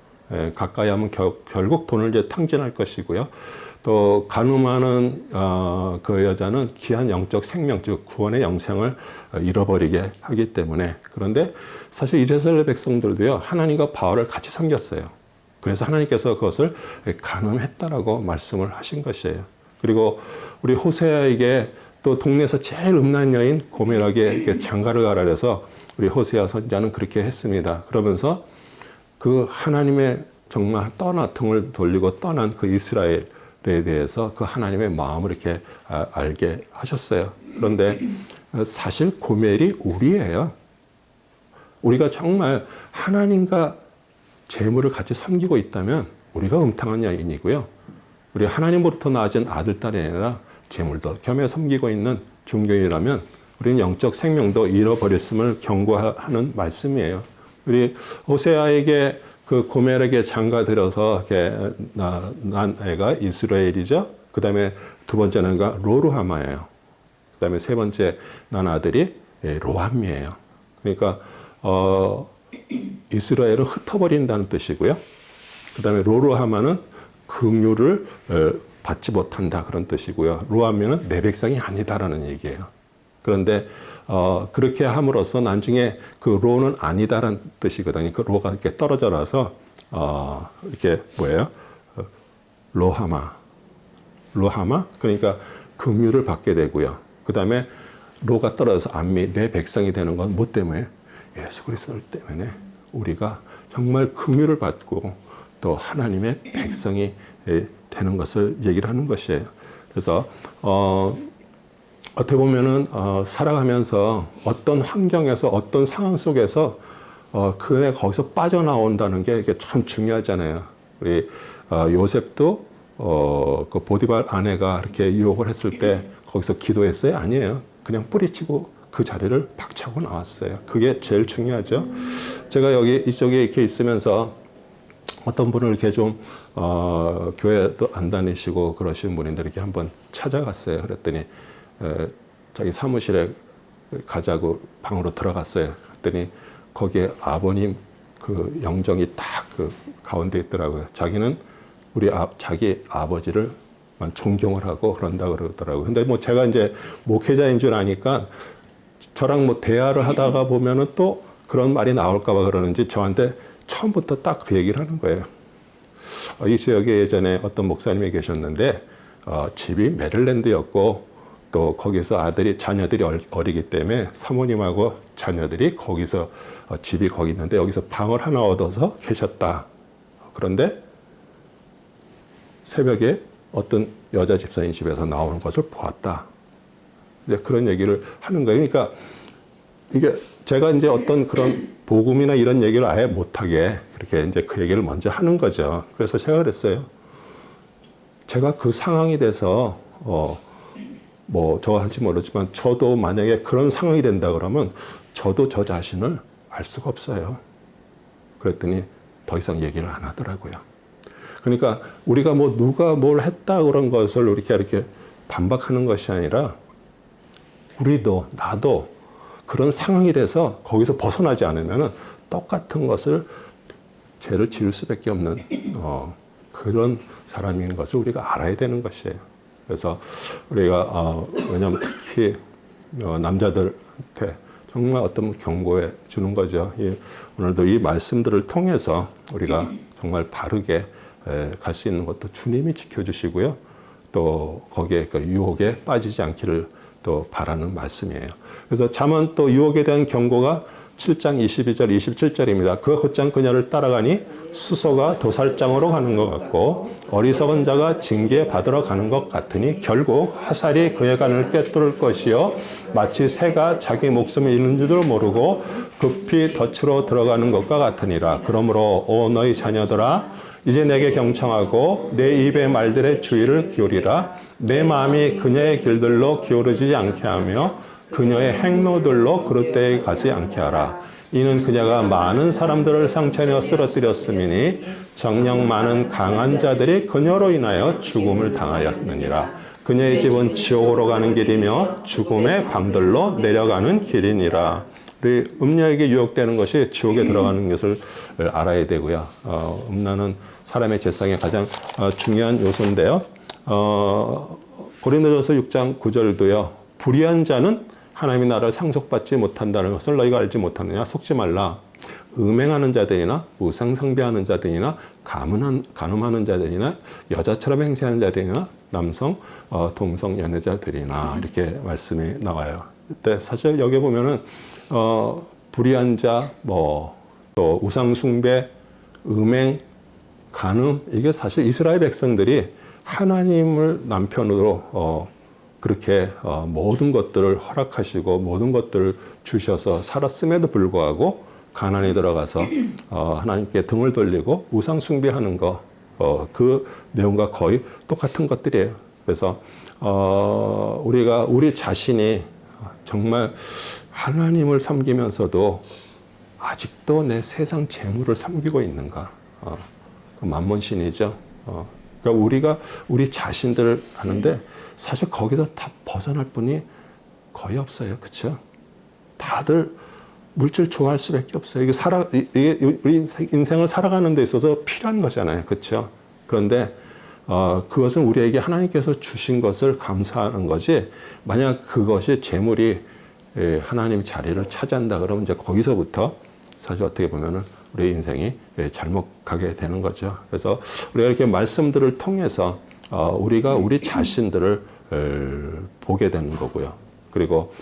가까이 하면 결국 돈을 이제 탕진할 것이고요. 또 간음하는 그 여자는 귀한 영적 생명, 즉 구원의 영생을 잃어버리게 하기 때문에. 그런데 사실 이스라엘 백성들도요, 하나님과 바알을 같이 섬겼어요. 그래서 하나님께서 그것을 간음했다라고 말씀을 하신 것이에요. 그리고 우리 호세아에게 또 동네에서 제일 음란 여인 고멜에게 장가를 가라 그래서 우리 호세아 선지자는 그렇게 했습니다. 그러면서 그 하나님의 정말 등을 돌리고 떠난 그 이스라엘에 대해서 그 하나님의 마음을 이렇게 알게 하셨어요. 그런데 사실 고멜이 우리예요. 우리가 정말 하나님과 재물을 같이 섬기고 있다면 우리가 음탕한 여인이고요. 우리 하나님으로부터 낳아진 아들, 딸이 아니라 재물도 겸해 섬기고 있는 종교인이라면 우리는 영적 생명도 잃어버렸음을 경고하는 말씀이에요. 우리 호세아에게 그 고멜에게 장가 들여서 난 애가 이스라엘이죠. 그 다음에 두 번째는 로루하마예요. 그다음에 세 번째 난 아들이 로함이에요. 그러니까 이스라엘을 흩어버린다는 뜻이고요. 그다음에 로루하마는 긍휼을 받지 못한다 그런 뜻이고요. 로함이는 내 백성이 아니다라는 얘기예요. 그런데 그렇게 함으로써 나중에 그 로는 아니다라는 뜻이거든요. 그 로가 이렇게 떨어져 나서 이렇게 뭐예요? 로하마. 그러니까 긍휼을 받게 되고요. 그다음에 로가 떨어져서 암미 내 백성이 되는 건 뭐 때문에? 예수 그리스도 때문에 우리가 정말 긍휼을 받고 또 하나님의 백성이 되는 것을 얘기를 하는 것이에요. 그래서 어떻게 보면은 살아가면서 어떤 환경에서 어떤 상황 속에서 그네 거기서 빠져나온다는 게 이게 참 중요하잖아요. 우리 요셉도 그 보디발 아내가 이렇게 유혹을 했을 때 거기서 기도했어요? 아니에요. 그냥 뿌리치고 그 자리를 박차고 나왔어요. 그게 제일 중요하죠. 제가 여기 이쪽에 이렇게 있으면서 어떤 분을 이렇게 좀 교회도 안 다니시고 그러시는 분인데 이렇게 한번 찾아갔어요. 그랬더니 자기 사무실에 가자고 방으로 들어갔어요. 그랬더니 거기에 아버님 그 영정이 딱 그 가운데 있더라고요. 자기는 자기 아버지를 존경을 하고 그런다 그러더라고요. 근데 뭐 제가 이제 목회자인 줄 아니까 저랑 뭐 대화를 하다가 보면은 또 그런 말이 나올까봐 그러는지 저한테 처음부터 딱 그 얘기를 하는 거예요. 이 지역에 예전에 어떤 목사님이 계셨는데 집이 메릴랜드였고 또 거기서 자녀들이 어리기 때문에 사모님하고 자녀들이 거기서 집이 거기 있는데 여기서 방을 하나 얻어서 계셨다. 그런데 새벽에 어떤 여자 집사님 집에서 나오는 것을 보았다. 이제 그런 얘기를 하는 거예요. 그러니까 이게 제가 이제 어떤 그런 복음이나 이런 얘기를 아예 못하게 그렇게 이제 그 얘기를 먼저 하는 거죠. 그래서 제가 그랬어요. 제가 그 상황이 돼서 뭐 저 할지 모르지만 저도 만약에 그런 상황이 된다 그러면 저도 저 자신을 알 수가 없어요. 그랬더니 더 이상 얘기를 안 하더라고요. 그러니까 우리가 뭐 누가 뭘 했다 그런 것을 이렇게 반박하는 것이 아니라 우리도 나도 그런 상황이 돼서 거기서 벗어나지 않으면 똑같은 것을 죄를 지을 수밖에 없는 그런 사람인 것을 우리가 알아야 되는 것이에요. 그래서 우리가 왜냐하면 특히 남자들한테 정말 어떤 경고해 주는 거죠. 오늘도 이 말씀들을 통해서 우리가 정말 바르게 갈 수 있는 것도 주님이 지켜주시고요. 또 거기에 그 유혹에 빠지지 않기를 또 바라는 말씀이에요. 그래서 잠언 또 유혹에 대한 경고가 7장 22절 27절입니다. 그가 곧장 그녀를 따라가니 수소가 도살장으로 가는 것 같고 어리석은 자가 징계 받으러 가는 것 같으니 결국 화살이 그의 간을 꿰뚫을 것이요 마치 새가 자기 목숨을 잃는 줄도 모르고 급히 덫으로 들어가는 것과 같으니라. 그러므로 오 너희 자녀들아 이제 내게 경청하고 내 입의 말들의 주의를 기울이라. 내 마음이 그녀의 길들로 기울어지지 않게 하며 그녀의 행로들로 그릇되게 가지 않게 하라. 이는 그녀가 많은 사람들을 상처내어 쓰러뜨렸음이니 정녕 많은 강한 자들이 그녀로 인하여 죽음을 당하였느니라. 그녀의 집은 지옥으로 가는 길이며 죽음의 방들로 내려가는 길이니라. 우리 음녀에게 유혹되는 것이 지옥에 들어가는 것을 알아야 되고요. 음란은 사람의 죄성의 가장 중요한 요소인데요. 고린도전서 6장 9절도요. 불의한 자는 하나님의 나라를 상속받지 못한다는 것을 너희가 알지 못하느냐. 속지 말라. 음행하는 자들이나 우상 숭배하는 자들이나 간음하는 자들이나 여자처럼 행세하는 자들이나 남성 동성 연애자들이나 이렇게 말씀이 나와요. 근데 사실 여기 보면은 불의한 자, 또 우상 숭배, 음행, 간음 이게 사실 이스라엘 백성들이 하나님을 남편으로 그렇게 모든 것들을 허락하시고 모든 것들을 주셔서 살았음에도 불구하고 가나안에 들어가서 하나님께 등을 돌리고 우상 숭배하는 거 그 내용과 거의 똑같은 것들이에요. 그래서 우리가 우리 자신이 정말 하나님을 섬기면서도 아직도 내 세상 재물을 섬기고 있는가? 그 만몬신이죠. 그러니까 우리가 우리 자신들을 하는데 사실 거기서 다 벗어날 분이 거의 없어요. 그렇죠? 다들 물질 좋아할 수밖에 없어요. 이게 우리 인생을 살아가는 데 있어서 필요한 거잖아요. 그렇죠? 그런데 그것은 우리에게 하나님께서 주신 것을 감사하는 거지, 만약 그것이 재물이 하나님 자리를 차지한다 그러면 이제 거기서부터 사실 어떻게 보면은 우리 인생이 잘못 가게 되는 거죠. 그래서 우리가 이렇게 말씀들을 통해서 우리가 우리 자신들을 보게 되는 거고요. 그리고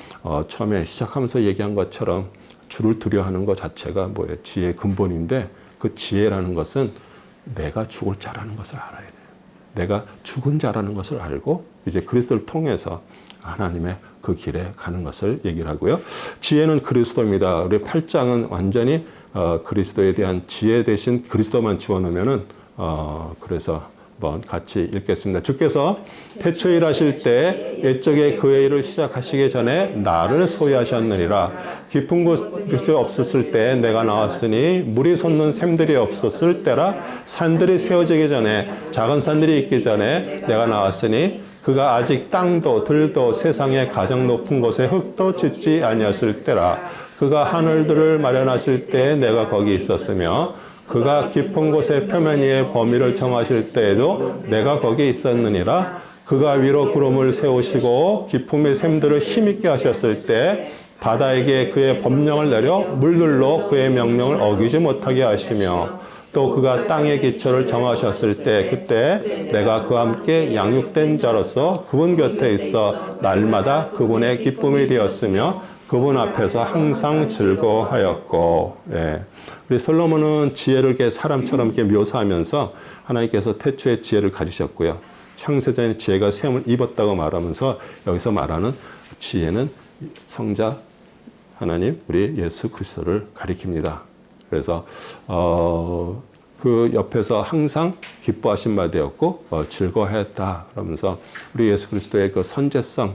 처음에 시작하면서 얘기한 것처럼 주를 두려워하는 것 자체가 뭐예요? 지혜의 근본인데, 그 지혜라는 것은 내가 죽을 자라는 것을 알아야 돼요. 내가 죽은 자라는 것을 알고 이제 그리스도를 통해서 하나님의 그 길에 가는 것을 얘기를 하고요. 지혜는 그리스도입니다. 우리 8장은 완전히 그리스도에 대한 지혜 대신 그리스도만 집어넣으면은 그래서 한번 같이 읽겠습니다. 주께서 태초에 일하실 때 옛적에 그의 일을 시작하시기 전에 나를 소유하셨느니라. 깊은 곳이 없었을 때 내가 나왔으니 물이 솟는 샘들이 없었을 때라. 산들이 세워지기 전에, 작은 산들이 있기 전에 내가 나왔으니 그가 아직 땅도 들도 세상의 가장 높은 곳에 흙도 짓지 아니었을 때라. 그가 하늘들을 마련하실 때 내가 거기 있었으며 그가 깊은 곳의 표면 위에 범위를 정하실 때에도 내가 거기 있었느니라. 그가 위로 구름을 세우시고 깊음의 샘들을 힘있게 하셨을 때 바다에게 그의 법령을 내려 물들로 그의 명령을 어기지 못하게 하시며, 또 그가 땅의 기초를 정하셨을 때 그때 내가 그와 함께 양육된 자로서 그분 곁에 있어 날마다 그분의 기쁨이 되었으며 그분 앞에서 항상 즐거워하였고. 예. 우리 솔로몬은 지혜를 이렇게 사람처럼 이렇게 묘사하면서 하나님께서 태초에 지혜를 가지셨고요. 창세전에 지혜가 셈을 입었다고 말하면서 여기서 말하는 지혜는 성자 하나님 우리 예수 그리스도를 가리킵니다. 그래서 그 옆에서 항상 기뻐하신 바 되었고 즐거워했다 그러면서 우리 예수 그리스도의 그 선제성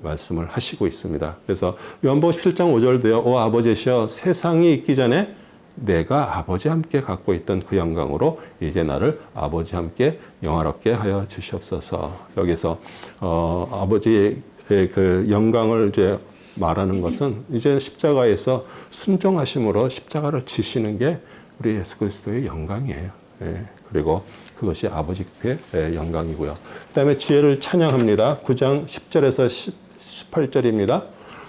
말씀을 하시고 있습니다. 그래서 요한복음 17장 5절도요. 오 아버지시여, 세상이 있기 전에 내가 아버지 함께 갖고 있던 그 영광으로 이제 나를 아버지 함께 영화롭게 하여 주시옵소서. 여기서 아버지의 그 영광을 이제 말하는 것은 이제 십자가에서 순종하심으로 십자가를 지시는 게 우리 예수 그리스도의 영광이에요. 예. 그리고 그것이 아버지의 영광이고요. 그 다음에 지혜를 찬양합니다. 9장 10절에서 18절입니다.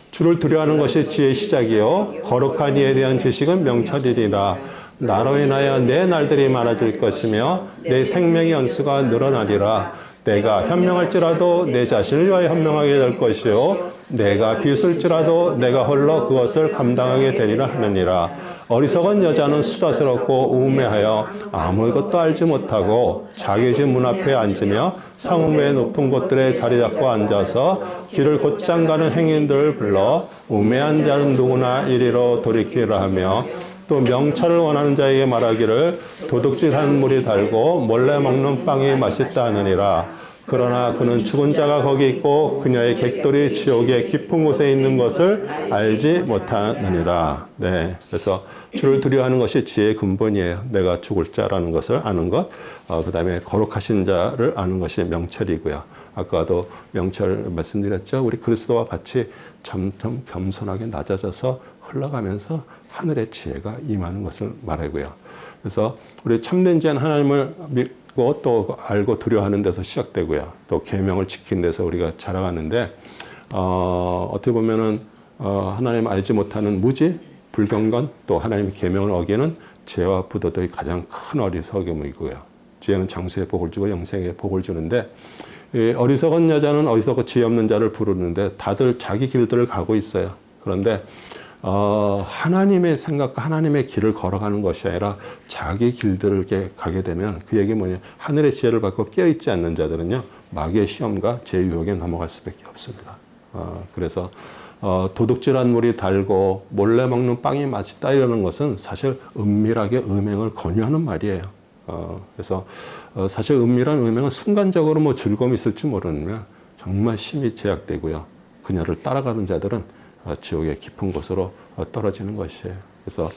주를 두려워하는 것이 지혜의 시작이요 거룩한 이에 대한 지식은 명철이리라. 나로 인하여 내 날들이 많아질 것이며 내 생명의 연수가 늘어나리라. 내가 현명할지라도 내 자신을 위하여 현명하게 될 것이요 내가 비웃을지라도 내가 홀로 그것을 감당하게 되리라 하느니라. 어리석은 여자는 수다스럽고 우매하여 아무것도 알지 못하고 자기 집 문 앞에 앉으며 성읍의 높은 곳들에 자리 잡고 앉아서 길을 곧장 가는 행인들을 불러 우매한 자는 누구나 이리로 돌이키라 하며, 또 명철을 원하는 자에게 말하기를 도둑질하는 물이 달고 몰래 먹는 빵이 맛있다 하느니라. 그러나 그는 죽은 자가 거기 있고 그녀의 객돌이 지옥의 깊은 곳에 있는 것을 알지 못하느니라. 네, 그래서 주를 두려워하는 것이 지혜의 근본이에요. 내가 죽을 자라는 것을 아는 것, 그 다음에 거룩하신 자를 아는 것이 명철이고요. 아까도 명철 말씀드렸죠. 우리 그리스도와 같이 점점 겸손하게 낮아져서 흘러가면서 하늘의 지혜가 임하는 것을 말하고요. 그래서 우리 참된 지혜는 하나님을 믿고 또 알고 두려워하는 데서 시작되고요. 또 계명을 지키는 데서 우리가 자라가는데 어떻게 보면은 하나님 알지 못하는 무지, 불경건, 또 하나님의 계명을 어기는 죄와 부도덕이 가장 큰 어리석음이고요. 지혜는 장수의 복을 주고 영생의 복을 주는데, 어리석은 여자는 어리석고 지혜 없는 자를 부르는데 다들 자기 길들을 가고 있어요. 그런데 하나님의 생각과 하나님의 길을 걸어가는 것이 아니라 자기 길들을 이렇게 가게 되면 그 얘기 뭐냐, 하늘의 지혜를 받고 깨어있지 않는 자들은요 마귀의 시험과 제 유혹에 넘어갈 수밖에 없습니다. 그래서 도둑질한 물이 달고 몰래 먹는 빵이 맛있다 이러는 것은 사실 은밀하게 음행을 권유하는 말이에요. 그래서 사실 은밀한 음행은 순간적으로 뭐 즐거움이 있을지 모르면 정말 심히 제약되고요. 그녀를 따라가는 자들은 지옥의 깊은 곳으로 떨어지는 것이에요. 그래서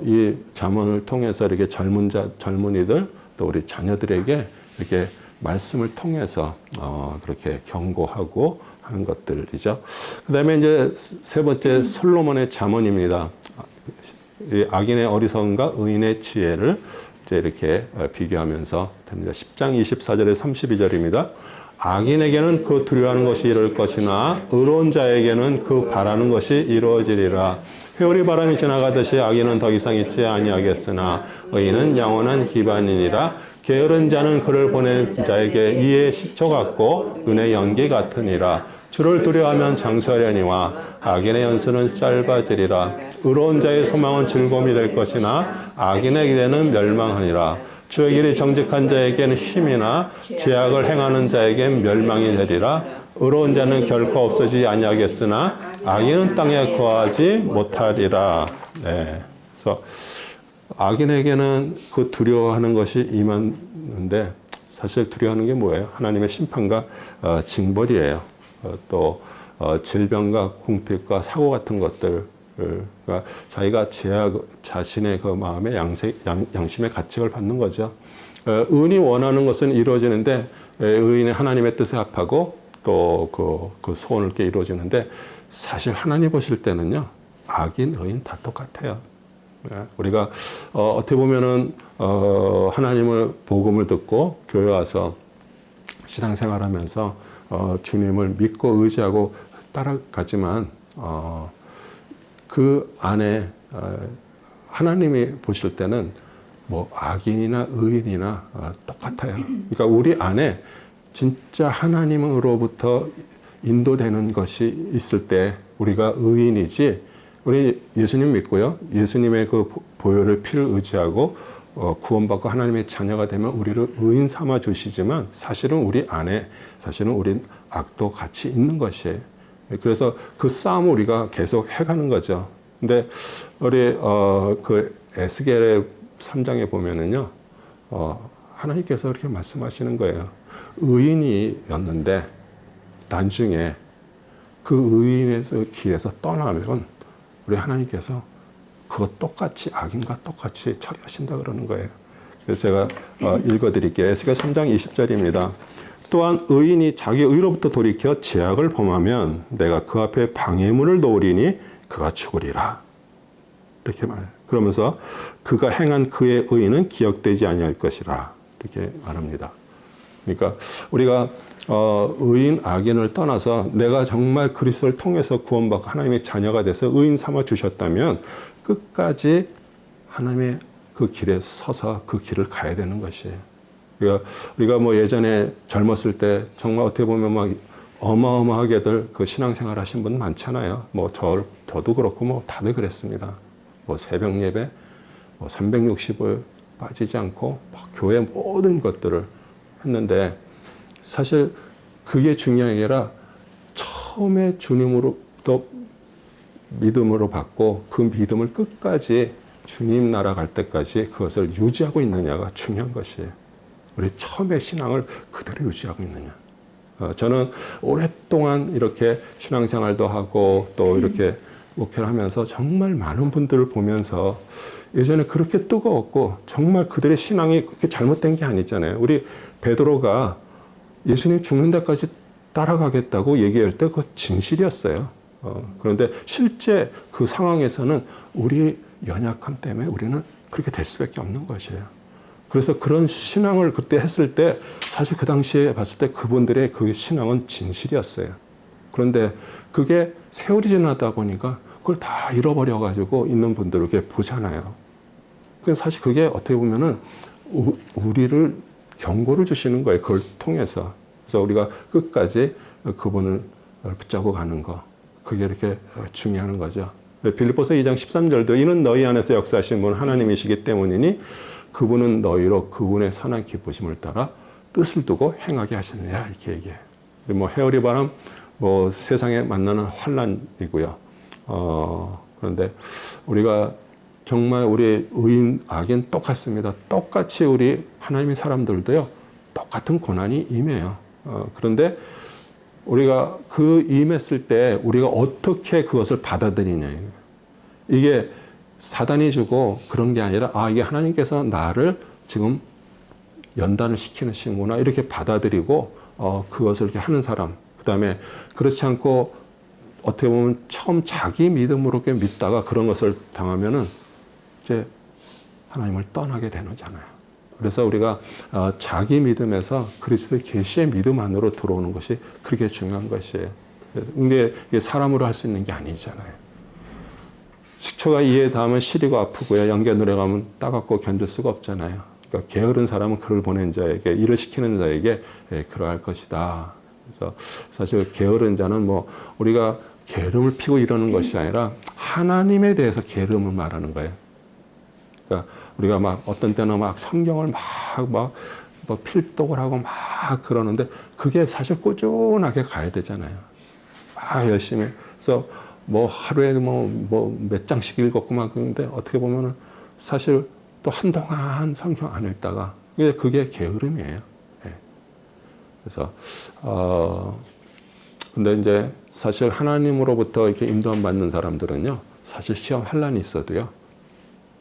이 잠언을 통해서 이렇게 젊은이들 또 우리 자녀들에게 이렇게 말씀을 통해서 그렇게 경고하고 하는 것들이죠. 그 다음에 이제 세 번째 솔로몬의 잠언입니다. 이 악인의 어리석음과 의인의 지혜를 이제 이렇게 비교하면서 됩니다. 10장 24절에 32절입니다. 악인에게는 그 두려워하는 것이 이룰 것이나 의로운 자에게는 그 바라는 것이 이루어지리라. 회오리 바람이 지나가듯이 악인은 더 이상 있지 아니하겠으나 의인은 영원한 기반이니라. 게으른 자는 그를 보낸 자에게 이의 시초 같고 눈의 연기 같으니라. 주를 두려워하면 장수하려니와 악인의 연수는 짧아지리라. 의로운 자의 소망은 즐거움이 될 것이나 악인의 기대는 멸망하니라. 주의 길이 정직한 자에게는 힘이나 죄악을 행하는 자에게는 멸망이 되리라. 의로운 자는 결코 없어지지 아니하겠으나 악인은 땅에 거하지 못하리라. 네. 그래서 악인에게는 그 두려워하는 것이 임하는데 사실 두려워하는 게 뭐예요? 하나님의 심판과 징벌이에요. 또 질병과 궁핍과 사고 같은 것들, 그러니까 자기가 자신의 그 마음의 양심의 가책을 받는 거죠. 의인이 원하는 것은 이루어지는데 의인은 하나님의 뜻에 합하고 또 그 소원을 깨 이루어지는데 사실 하나님 보실 때는요 악인 의인 다 똑같아요. 우리가 어떻게 보면은 하나님을 복음을 듣고 교회 와서 신앙생활하면서 주님을 믿고 의지하고 따라가지만 그 안에 하나님이 보실 때는 뭐 악인이나 의인이나 똑같아요. 그러니까 우리 안에 진짜 하나님으로부터 인도되는 것이 있을 때 우리가 의인이지, 우리 예수님 믿고요. 예수님의 그 보혈을 피를 의지하고 구원받고 하나님의 자녀가 되면 우리를 의인 삼아 주시지만 사실은 우리 안에 사실은 우린 악도 같이 있는 것이에요. 그래서 그 싸움을 우리가 계속 해가는 거죠. 근데 우리 그 에스겔의 3장에 보면은요, 하나님께서 그렇게 말씀하시는 거예요. 의인이었는데 나중에 그 의인의 길에서 떠나면 우리 하나님께서 그거 똑같이 악인과 똑같이 처리하신다 그러는 거예요. 그래서 제가 읽어드릴게요. 에스겔 3장 20절입니다. 또한 의인이 자기 의로부터 돌이켜 죄악을 범하면 내가 그 앞에 방해물을 놓으리니 그가 죽으리라. 이렇게 말해요. 그러면서 그가 행한 그의 의인은 기억되지 아니할 것이라. 이렇게 말합니다. 그러니까 우리가 의인 악인을 떠나서 내가 정말 그리스도를 통해서 구원받고 하나님의 자녀가 돼서 의인 삼아 주셨다면 끝까지 하나님의 그 길에 서서 그 길을 가야 되는 것이에요. 우리가 뭐 예전에 젊었을 때 정말 어떻게 보면 막 어마어마하게들 그 신앙생활 하신 분 많잖아요. 뭐 저도 그렇고 뭐 다들 그랬습니다. 뭐 새벽 예배, 뭐 360을 빠지지 않고 뭐 교회 모든 것들을 했는데 사실 그게 중요한 게 아니라 처음에 주님으로부터 믿음으로 받고 그 믿음을 끝까지 주님 나라 갈 때까지 그것을 유지하고 있느냐가 중요한 것이에요. 우리 처음에 신앙을 그대로 유지하고 있느냐. 저는 오랫동안 이렇게 신앙생활도 하고 또 이렇게 목회를 하면서 정말 많은 분들을 보면서 예전에 그렇게 뜨거웠고 정말 그들의 신앙이 그렇게 잘못된 게 아니잖아요. 우리 베드로가 예수님 죽는 데까지 따라가겠다고 얘기할 때 그거 진실이었어요. 그런데 실제 그 상황에서는 우리 연약함 때문에 우리는 그렇게 될 수밖에 없는 것이에요. 그래서 그런 신앙을 그때 했을 때 사실 그 당시에 봤을 때 그분들의 그 신앙은 진실이었어요. 그런데 그게 세월이 지나다 보니까 그걸 다 잃어버려가지고 있는 분들을 이렇게 보잖아요. 그래서 사실 그게 어떻게 보면은 우리를 경고를 주시는 거예요. 그걸 통해서. 그래서 우리가 끝까지 그분을 붙잡고 가는 거. 그게 이렇게 중요한 거죠. 빌립보서 2장 13절도 이는 너희 안에서 역사하신 분 하나님이시기 때문이니 그분은 너희로 그분의 선한 기쁘심을 따라 뜻을 두고 행하게 하시느니라 이렇게 얘기해요. 뭐 헤어리 바람, 뭐 세상에 만나는 환란이고요. 그런데 우리가 정말 우리 의인, 악인 똑같습니다. 똑같이 우리 하나님의 사람들도요, 똑같은 고난이 임해요. 그런데 우리가 그 임했을 때 우리가 어떻게 그것을 받아들이냐. 이게 사단이 주고 그런 게 아니라, 이게 하나님께서 나를 지금 연단을 시키는 신구나 이렇게 받아들이고 그것을 이렇게 하는 사람. 그다음에 그렇지 않고 어떻게 보면 처음 자기 믿음으로 이렇게 믿다가 그런 것을 당하면은 이제 하나님을 떠나게 되잖아요. 그래서 우리가 자기 믿음에서 그리스도의 계시의 믿음 안으로 들어오는 것이 그렇게 중요한 것이에요. 근데 이게 사람으로 할 수 있는 게 아니잖아요. 식초가 이에 닿으면 시리고 아프고요. 연기가 누래가면 따갑고 견딜 수가 없잖아요. 그러니까 게으른 사람은 그를 보낸 자에게, 일을 시키는 자에게 그러할 것이다. 그래서 사실 게으른 자는 뭐 우리가 게으름을 피고 이러는 것이 아니라 하나님에 대해서 게으름을 말하는 거예요. 그러니까 우리가 막 어떤 때는 막 성경을 막 필독을 하고 막 그러는데 그게 사실 꾸준하게 가야 되잖아요. 막 열심히. 그래서 뭐 하루에 뭐 몇 장씩 읽었구만. 그런데 어떻게 보면은 사실 또 한동안 성경 안 읽다가 그게 게으름이에요. 예. 그래서 근데 이제 사실 하나님으로부터 이렇게 인도함 받는 사람들은요, 사실 시험 환란이 있어도요,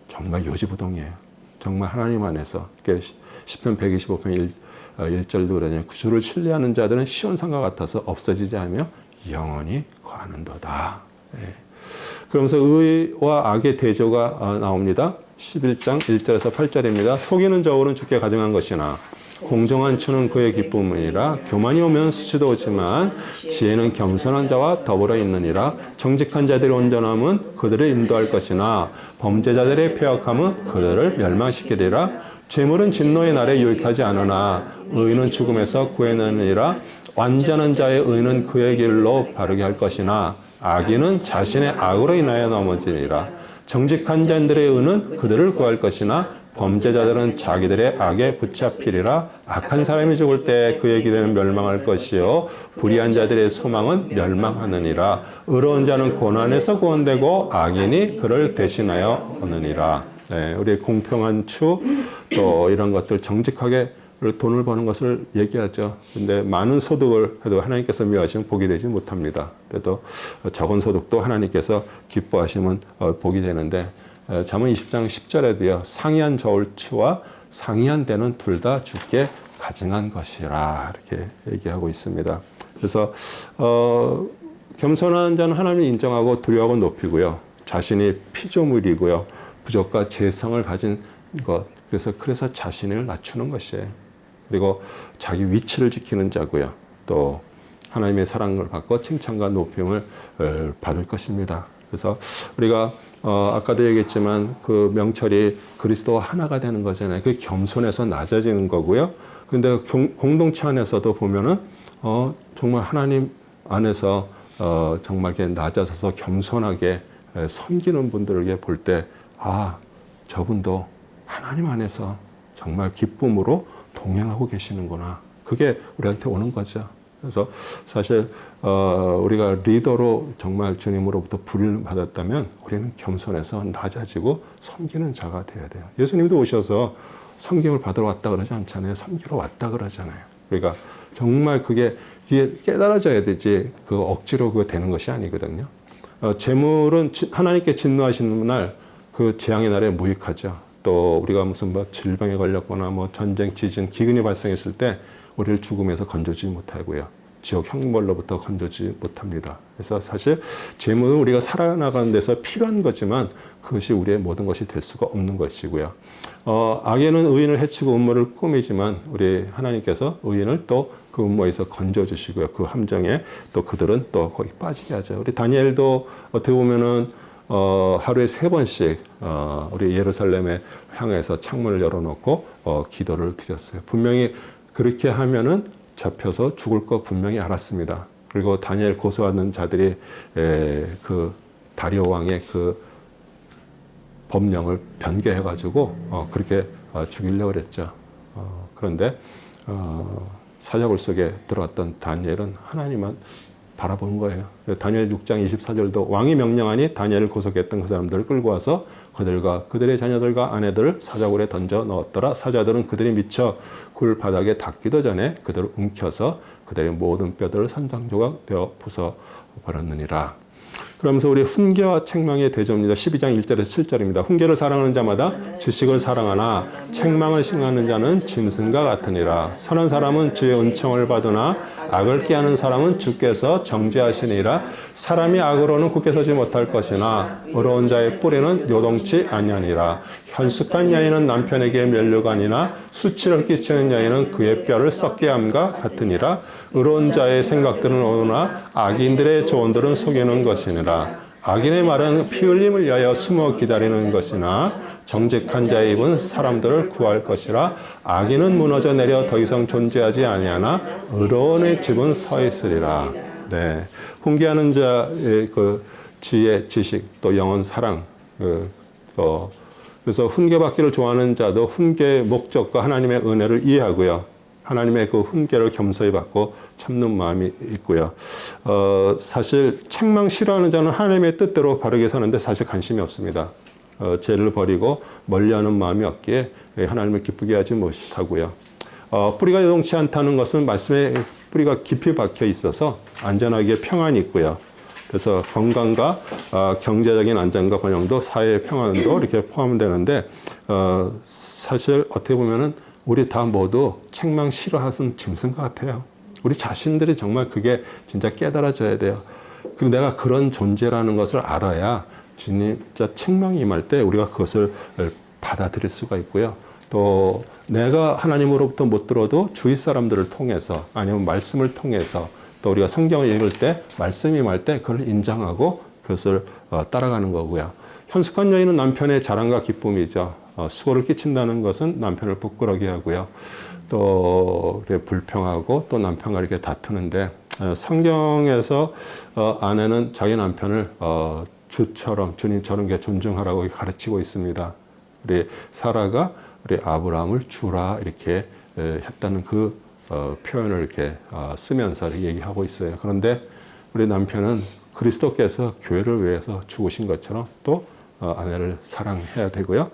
정말 요지부동이에요. 정말 하나님 안에서. 시편 125편 1절도 그러냐. 주를 신뢰하는 자들은 시온산과 같아서 없어지지 않으며 영원히 거하는도다. 예. 그러면서 의와 악의 대조가 나옵니다. 11장 1절에서 8절입니다. 속이는 저울은 주께 가증한 것이나 공정한 추는 그의 기쁨이니라. 교만이 오면 수치도 오지만 지혜는 겸손한 자와 더불어 있느니라. 정직한 자들의 온전함은 그들을 인도할 것이나 범죄자들의 패역함은 그들을 멸망시키리라. 죄물은 진노의 날에 유익하지 않으나 의인은 죽음에서 구해내느니라. 완전한 자의 의는 그의 길로 바르게 할 것이나 악인은 자신의 악으로 인하여 넘어지리라. 정직한 자들의 의는 그들을 구할 것이나 범죄자들은 자기들의 악에 붙잡히리라. 악한 사람이 죽을 때 그의 기대는 멸망할 것이요 불의한 자들의 소망은 멸망하느니라. 의로운 자는 고난에서 구원되고 악인이 그를 대신하여 오느니라. 네, 우리의 공평한 추, 또 이런 것들 정직하게 돈을 버는 것을 얘기하죠. 근데 많은 소득을 해도 하나님께서 미워하시면 복이 되지 못합니다. 그래도 적은 소득도 하나님께서 기뻐하시면 복이 되는데, 잠언 20장 10절에도요. 상이한 저울추와 상이한 대는 둘 다 주께 가증한 것이라 이렇게 얘기하고 있습니다. 그래서 겸손한 자는 하나님을 인정하고 두려워하고 높이고요. 자신이 피조물이고요. 부족과 재성을 가진 것. 그래서 자신을 낮추는 것이에요. 그리고 자기 위치를 지키는 자고요. 또 하나님의 사랑을 받고 칭찬과 높임을 받을 것입니다. 그래서 우리가 아까도 얘기했지만 그 명철이 그리스도와 하나가 되는 거잖아요. 그 겸손해서 낮아지는 거고요. 근데 공동체 안에서도 보면은 정말 하나님 안에서 정말 이렇게 낮아서서 겸손하게 섬기는 분들에게 볼 때 저분도 하나님 안에서 정말 기쁨으로 동행하고 계시는구나. 그게 우리한테 오는 거죠. 그래서 사실 우리가 리더로 정말 주님으로부터 부름을 받았다면 우리는 겸손해서 낮아지고 섬기는 자가 되어야 돼요. 예수님도 오셔서 섬김을 받으러 왔다 그러지 않잖아요. 섬기러 왔다 그러잖아요. 그러니까 정말 그게 깨달아져야 되지 그 억지로 그거 되는 것이 아니거든요. 재물은 하나님께 진노하시는 날 그 재앙의 날에 무익하죠. 또 우리가 무슨 질병에 걸렸거나 전쟁, 지진, 기근이 발생했을 때 우리를 죽음에서 건져주지 못하고요. 지옥 형벌로부터 건져주지 못합니다. 그래서 사실 재물은 우리가 살아나가는 데서 필요한 거지만 그것이 우리의 모든 것이 될 수가 없는 것이고요. 악에는 의인을 해치고 음모를 꾸미지만 우리 하나님께서 의인을 또 그 음모에서 건져주시고요. 그 함정에 또 그들은 또 거기 빠지게 하죠. 우리 다니엘도 어떻게 보면은 하루에 3번씩 우리 예루살렘에 향해서 창문을 열어놓고 기도를 드렸어요. 분명히 그렇게 하면은 잡혀서 죽을 거 분명히 알았습니다. 그리고 다니엘 고소하는 자들이 그 다리오 왕의 그 법령을 변개해가지고 그렇게 죽이려고 그랬죠. 그런데 사자굴 속에 들어왔던 다니엘은 하나님만 바라본 거예요. 다니엘 6장 24절도 왕이 명령하니 다니엘을 구속했던 그 사람들을 끌고 와서 그들과 그들의 자녀들과 아내들을 사자굴에 던져 넣었더라. 사자들은 그들이 미쳐 굴 바닥에 닿기도 전에 그들을 움켜서 그들의 모든 뼈들을 산산조각 되어 부숴버렸느니라. 그러면서 우리 훈계와 책망의 대조입니다. 12장 1절에서 7절입니다. 훈계를 사랑하는 자마다 지식을 사랑하나 책망을 싫어하는 자는 짐승과 같으니라. 선한 사람은 주의 은총을 받으나 악을 꾀하는 사람은 주께서 정죄하시니라. 사람이 악으로는 굳게 서지 못할 것이나 의로운 자의 뿌리는 요동치 아니하니라. 현숙한 여인은 남편에게 면류관이나 수치를 끼치는 여인은 그의 뼈를 썩게 함과 같으니라. 의로운 자의 생각들은 오르나 악인들의 조언들은 속이는 것이니라. 악인의 말은 피 흘림을 위하여 숨어 기다리는 것이나 정직한 자의 입은 사람들을 구할 것이라. 악인은 무너져 내려 더 이상 존재하지 아니하나 의로운의 집은 서 있으리라. 네, 훈계하는 자의 그 지혜, 지식, 또 영혼, 사랑, 그래서 훈계받기를 좋아하는 자도 훈계의 목적과 하나님의 은혜를 이해하고요. 하나님의 그 훈계를 겸손히 받고 참는 마음이 있고요. 사실 책망 싫어하는 자는 하나님의 뜻대로 바르게 사는데 사실 관심이 없습니다. 죄를 버리고 멀리하는 마음이 없기에 하나님을 기쁘게 하지 못하고요. 뿌리가 요동치 않다는 것은 말씀에 뿌리가 깊이 박혀 있어서 안전하게 평안이 있고요. 그래서 건강과 경제적인 안정과 번영도 사회의 평안도 이렇게 포함되는데 사실 어떻게 보면은 우리 다 모두 책망 싫어하는 짐승 같아요. 우리 자신들이 정말 그게 진짜 깨달아져야 돼요. 그리고 내가 그런 존재라는 것을 알아야 진짜 책망이 임할 때 우리가 그것을 받아들일 수가 있고요. 또 내가 하나님으로부터 못 들어도 주위 사람들을 통해서 아니면 말씀을 통해서 또 우리가 성경을 읽을 때 말씀이 임할 때 그걸 인정하고 그것을 따라가는 거고요. 현숙한 여인은 남편의 자랑과 기쁨이죠. 수고를 끼친다는 것은 남편을 부끄러게 하고요. 또 불평하고 또 남편과 이렇게 다투는데 성경에서 아내는 자기 남편을 주처럼 주님처럼 이렇게 존중하라고 가르치고 있습니다. 우리 사라가 우리 아브라함을 주라 이렇게 했다는 그 표현을 이렇게 쓰면서 얘기하고 있어요. 그런데 우리 남편은 그리스도께서 교회를 위해서 죽으신 것처럼 또 아내를 사랑해야 되고요.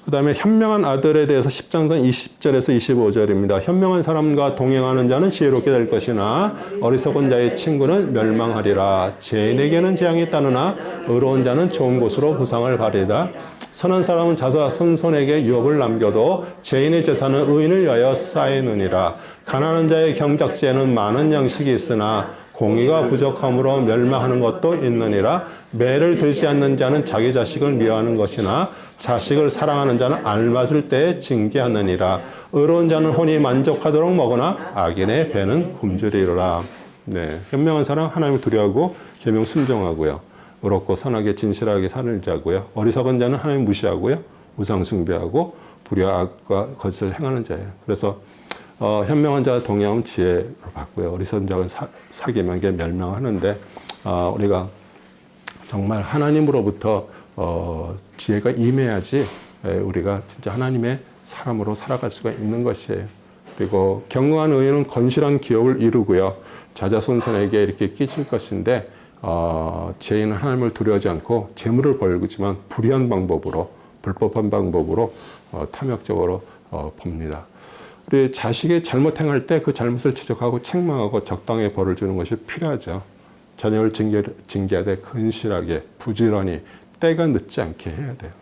그 다음에 현명한 아들에 대해서 10장 20절에서 25절입니다. 현명한 사람과 동행하는 자는 지혜롭게 될 것이나 어리석은 자의 친구는 멸망하리라. 죄인에게는 재앙이 따르나 의로운 자는 좋은 곳으로 보상을 받으리라. 선한 사람은 자사 손손에게 유업을 남겨도 죄인의 재산은 의인을 위하여 쌓이느니라. 가난한 자의 경작지에는 많은 양식이 있으나 공의가 부족함으로 멸망하는 것도 있느니라. 매를 들지 않는 자는 자기 자식을 미워하는 것이나 자식을 사랑하는 자는 알맞을 때에 징계하느니라. 의로운 자는 혼이 만족하도록 먹으나 악인의 배는 굶주리리라. 네, 현명한 사람 하나님을 두려워하고 계명 순종하고요. 의롭고 선하게 진실하게 사는 자고요. 어리석은 자는 하나님 무시하고요. 우상 숭배하고 불의와 악과 거짓을 행하는 자예요. 그래서 현명한 자와 동행하면 지혜를 받고요. 어리석은 자는 사귀면 멸망하는데 우리가 정말 하나님으로부터 지혜가 임해야지 우리가 진짜 하나님의 사람으로 살아갈 수가 있는 것이에요. 그리고 경건한 의인은 건실한 기업을 이루고요. 자자손손에게 이렇게 끼칠 것인데 죄인은 하나님을 두려워하지 않고 재물을 벌지만 불의한 방법으로 불법한 방법으로 탐욕적으로 봅니다. 우리 자식이 잘못 행할 때 그 잘못을 지적하고 책망하고 적당히 벌을 주는 것이 필요하죠. 자녀를 징계하되 근실하게 부지런히 때가 늦지 않게 해야 돼요.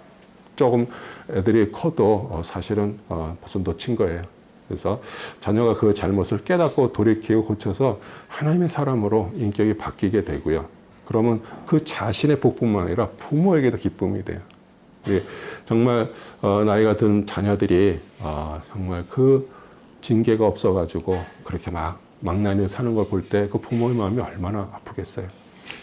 조금 애들이 커도 사실은 벌써 놓친 거예요. 그래서 자녀가 그 잘못을 깨닫고 돌이키고 고쳐서 하나님의 사람으로 인격이 바뀌게 되고요. 그러면 그 자신의 복뿐만 아니라 부모에게도 기쁨이 돼요. 정말 나이가 든 자녀들이 정말 그 징계가 없어가지고 그렇게 막 망나니 사는 걸 볼 때 그 부모의 마음이 얼마나 아프겠어요.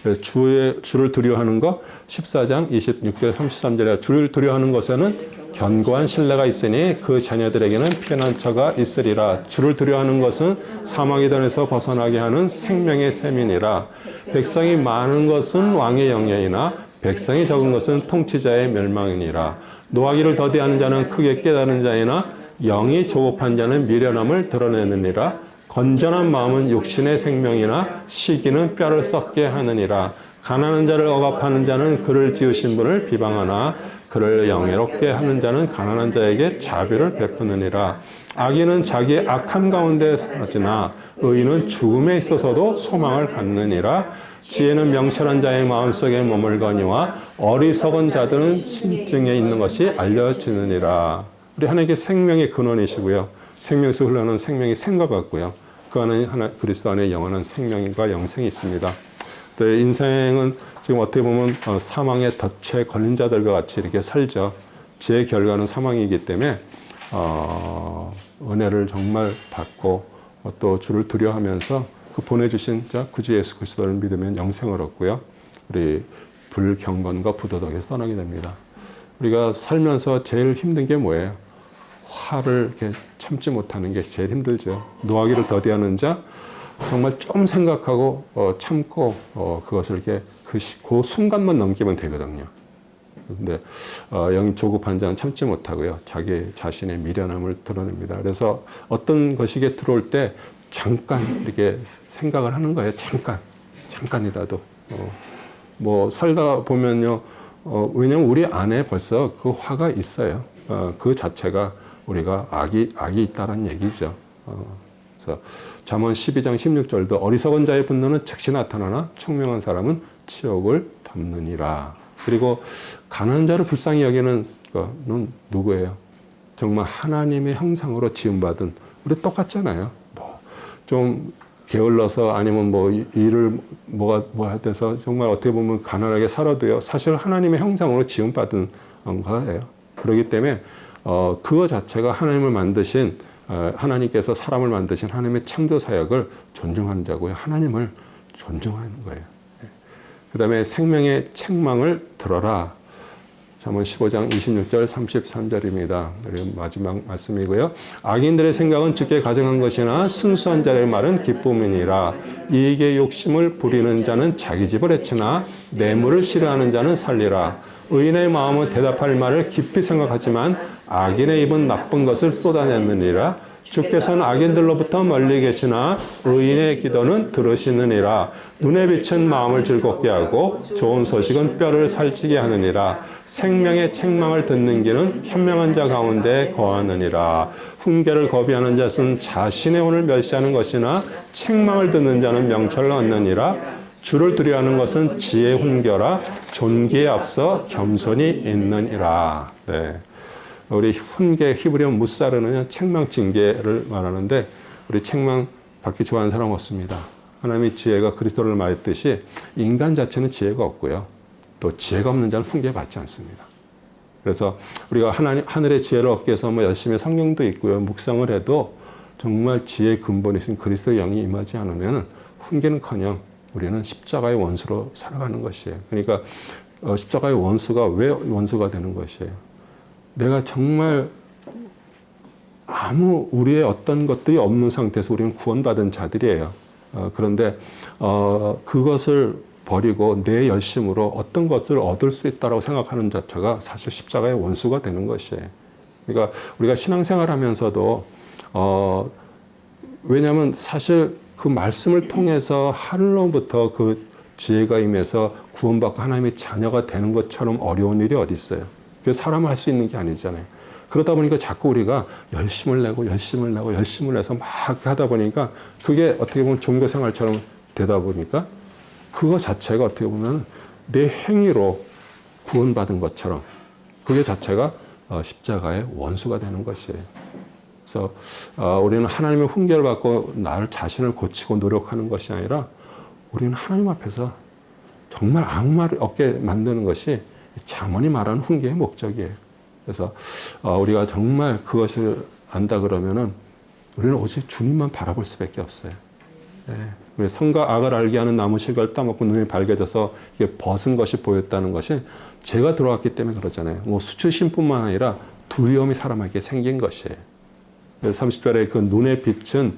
그래서 주를 두려워하는 것 14장 26절 33절에 주를 두려워하는 것에는 견고한 신뢰가 있으니 그 자녀들에게는 피난처가 있으리라. 주를 두려워하는 것은 사망의 don에서 벗어나게 하는 생명의 셈이니라. 백성이 많은 것은 왕의 영예이나 백성이 적은 것은 통치자의 멸망이니라. 노하기를 더디하는 자는 크게 깨달은 자이나 영이 조급한 자는 미련함을 드러내느니라. 건전한 마음은 육신의 생명이나 시기는 뼈를 썩게 하느니라. 가난한 자를 억압하는 자는 그를 지으신 분을 비방하나 그를 영예롭게 하는 자는 가난한 자에게 자비를 베푸느니라. 악인은 자기의 악한 가운데 사지나 의인은 죽음에 있어서도 소망을 갖느니라. 지혜는 명철한 자의 마음속에 머물거니와 어리석은 자들은 심증에 있는 것이 알려지느니라. 우리 하나님께 생명의 근원이시고요. 생명에서 흘러나오는 생명이 생과 같고요. 그 안에 그리스도 안에 영원한 생명과 영생이 있습니다. 인생은 지금 어떻게 보면 사망의 덫에 걸린 자들과 같이 이렇게 살죠. 지혜의 결과는 사망이기 때문에 은혜를 정말 받고 또 주를 두려워하면서 그 보내주신 자 구주 예수 그리스도를 믿으면 영생을 얻고요. 우리 불경건과 부도덕에서 떠나게 됩니다. 우리가 살면서 제일 힘든 게 뭐예요? 화를 이렇게 참지 못하는 게 제일 힘들죠. 노하기를 더디하는 자, 정말 좀 생각하고 참고 그것을 이렇게 그 순간만 넘기면 되거든요. 근데 영이 조급한 자는 참지 못하고요. 자기 자신의 미련함을 드러냅니다. 그래서 어떤 것이 들어올 때 잠깐 이렇게 생각을 하는 거예요. 잠깐이라도. 뭐 살다 보면요. 왜냐면 우리 안에 벌써 그 화가 있어요. 그 자체가 우리가 악이 있다는 얘기죠. 그래서 잠언 12장 16절도 어리석은 자의 분노는 즉시 나타나나 총명한 사람은 치욕을 덮느니라. 그리고 가난한 자를 불쌍히 여기는 것은 누구예요? 정말 하나님의 형상으로 지음받은 우리 똑같잖아요. 뭐 좀 게을러서 아니면 뭐 일을 뭐가 돼서 정말 어떻게 보면 가난하게 살아도요. 사실 하나님의 형상으로 지음받은 거예요. 그렇기 때문에 그거 자체가 하나님을 만드신 하나님께서 사람을 만드신 하나님의 창조 사역을 존중하는 자고요. 하나님을 존중하는 거예요. 그 다음에 생명의 책망을 들어라. 잠언 15장 26절 33절입니다. 마지막 말씀이고요. 악인들의 생각은 죽게 가정한 것이나 순수한 자의 말은 기쁨이니라. 이익의 욕심을 부리는 자는 자기 집을 해치나 뇌물을 싫어하는 자는 살리라. 의인의 마음은 대답할 말을 깊이 생각하지만 악인의 입은 나쁜 것을 쏟아내느니라. 주께서는 악인들로부터 멀리 계시나 의인의 기도는 들으시느니라. 눈에 비친 마음을 즐겁게 하고 좋은 소식은 뼈를 살찌게 하느니라. 생명의 책망을 듣는 기는 현명한 자 가운데 거하느니라. 훈계를 거비하는 자는 자신의 혼을 멸시하는 것이나 책망을 듣는 자는 명철을 얻느니라. 주를 두려워하는 것은 지혜의 훈계라. 존귀에 앞서 겸손이 있느니라. 네. 우리 훈계 히브리어 무사르는 책망 징계를 말하는데 우리 책망 받기 좋아하는 사람 없습니다. 하나님의 지혜가 그리스도를 말했듯이 인간 자체는 지혜가 없고요. 또 지혜가 없는 자는 훈계 받지 않습니다. 그래서 우리가 하늘의 지혜를 얻기 위해서 뭐 열심히 성경도 있고요. 묵상을 해도 정말 지혜의 근본이신 그리스도의 영이 임하지 않으면 훈계는커녕 우리는 십자가의 원수로 살아가는 것이에요. 그러니까 십자가의 원수가 왜 원수가 되는 것이에요? 내가 정말 아무 우리의 어떤 것들이 없는 상태에서 우리는 구원받은 자들이에요. 그런데 그것을 버리고 내 열심으로 어떤 것을 얻을 수 있다고 생각하는 자체가 사실 십자가의 원수가 되는 것이에요. 그러니까 우리가 신앙생활 하면서도 왜냐하면 사실 그 말씀을 통해서 하늘로부터 그 지혜가 임해서 구원받고 하나님의 자녀가 되는 것처럼 어려운 일이 어디 있어요? 그 사람은 할 수 있는 게 아니잖아요. 그러다 보니까 자꾸 우리가 열심을 내서 막 하다 보니까 그게 어떻게 보면 종교생활처럼 되다 보니까 그거 자체가 어떻게 보면 내 행위로 구원받은 것처럼 그게 자체가 십자가의 원수가 되는 것이에요. 그래서 우리는 하나님의 훈계를 받고 나를 자신을 고치고 노력하는 것이 아니라 우리는 하나님 앞에서 정말 악마를 얻게 만드는 것이 잠언이 말하는 훈계의 목적이에요. 그래서 우리가 정말 그것을 안다 그러면은 우리는 오직 주님만 바라볼 수밖에 없어요. 네. 선과 악을 알게 하는 나무 실과를 따먹고 눈이 밝아져서 이게 벗은 것이 보였다는 것이 죄가 들어왔기 때문에 그러잖아요. 뭐 수치심뿐만 아니라 두려움이 사람에게 생긴 것이에요. 30절에 그 눈의 빛은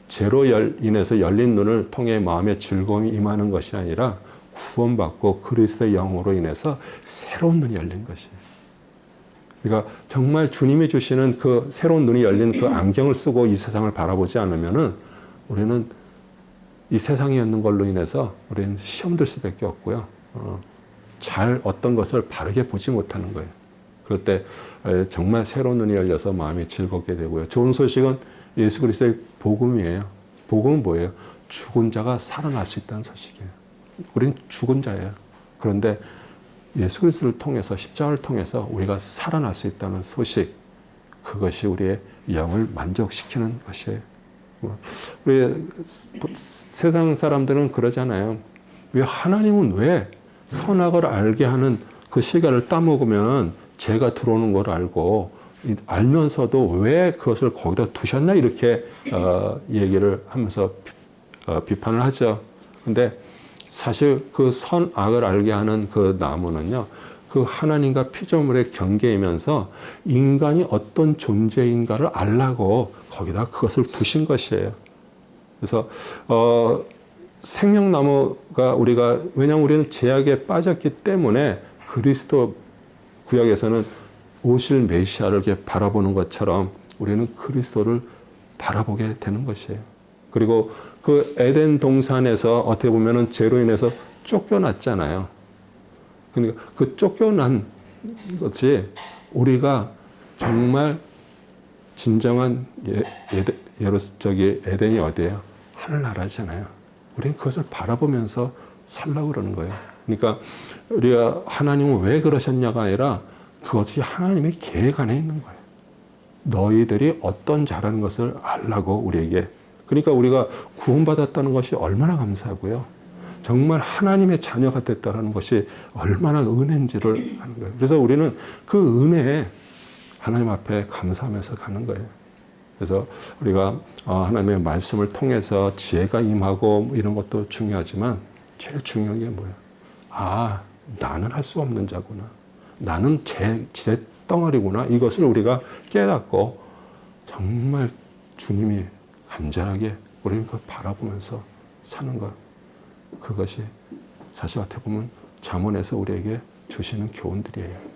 죄로 인해서 열린 눈을 통해 마음의 즐거움이 임하는 것이 아니라 구원받고 그리스도의 영으로 인해서 새로운 눈이 열린 것이에요. 그러니까 정말 주님이 주시는 그 새로운 눈이 열린 그 안경을 쓰고 이 세상을 바라보지 않으면은 우리는 이 세상에 있는 걸로 인해서 우리는 시험 들 수밖에 없고요. 잘 어떤 것을 바르게 보지 못하는 거예요. 그럴 때 정말 새로운 눈이 열려서 마음이 즐겁게 되고요. 좋은 소식은 예수 그리스도의 복음이에요. 복음은 뭐예요? 죽은 자가 살아날 수 있다는 소식이에요. 우리는 죽은 자예요. 그런데 예수 그리스도를 통해서 십자가를 통해서 우리가 살아날 수 있다는 소식, 그것이 우리의 영을 만족시키는 것이에요. 우리 세상 사람들은 그러잖아요. 왜 하나님은 왜 선악을 알게 하는 그 시간을 따먹으면 죄가 들어오는 걸 알면서도 왜 그것을 거기다 두셨나 이렇게 얘기를 하면서 비판을 하죠. 근데 사실 그 선악을 알게 하는 그 나무는요, 그 하나님과 피조물의 경계이면서 인간이 어떤 존재인가를 알라고 거기다 그것을 두신 것이에요. 그래서 생명나무가 왜냐하면 우리는 죄악에 빠졌기 때문에 그리스도 구약에서는 오실 메시아를 이렇게 바라보는 것처럼 우리는 그리스도를 바라보게 되는 것이에요. 그리고 그 에덴 동산에서 어떻게 보면은 죄로 인해서 쫓겨났잖아요. 그러니까 그 쫓겨난 것이 우리가 정말 진정한 에덴이 어디예요? 하늘나라잖아요. 우리는 그것을 바라보면서 살라고 그러는 거예요. 그러니까 우리가 하나님은 왜 그러셨냐가 아니라 그것이 하나님의 계획 안에 있는 거예요. 너희들이 어떤 자라는 것을 알라고 우리에게. 그러니까 우리가 구원받았다는 것이 얼마나 감사하고요. 정말 하나님의 자녀가 됐다는 것이 얼마나 은혜인지를 하는 거예요. 그래서 우리는 그 은혜에 하나님 앞에 감사하면서 가는 거예요. 그래서 우리가 하나님의 말씀을 통해서 지혜가 임하고 이런 것도 중요하지만 제일 중요한 게 뭐예요? 나는 할 수 없는 자구나. 나는 제 덩어리구나. 이것을 우리가 깨닫고 정말 주님이 간절하게 우리는 그걸 바라보면서 사는 것. 그것이 사실 어떻게 보면 잠언에서 우리에게 주시는 교훈들이에요.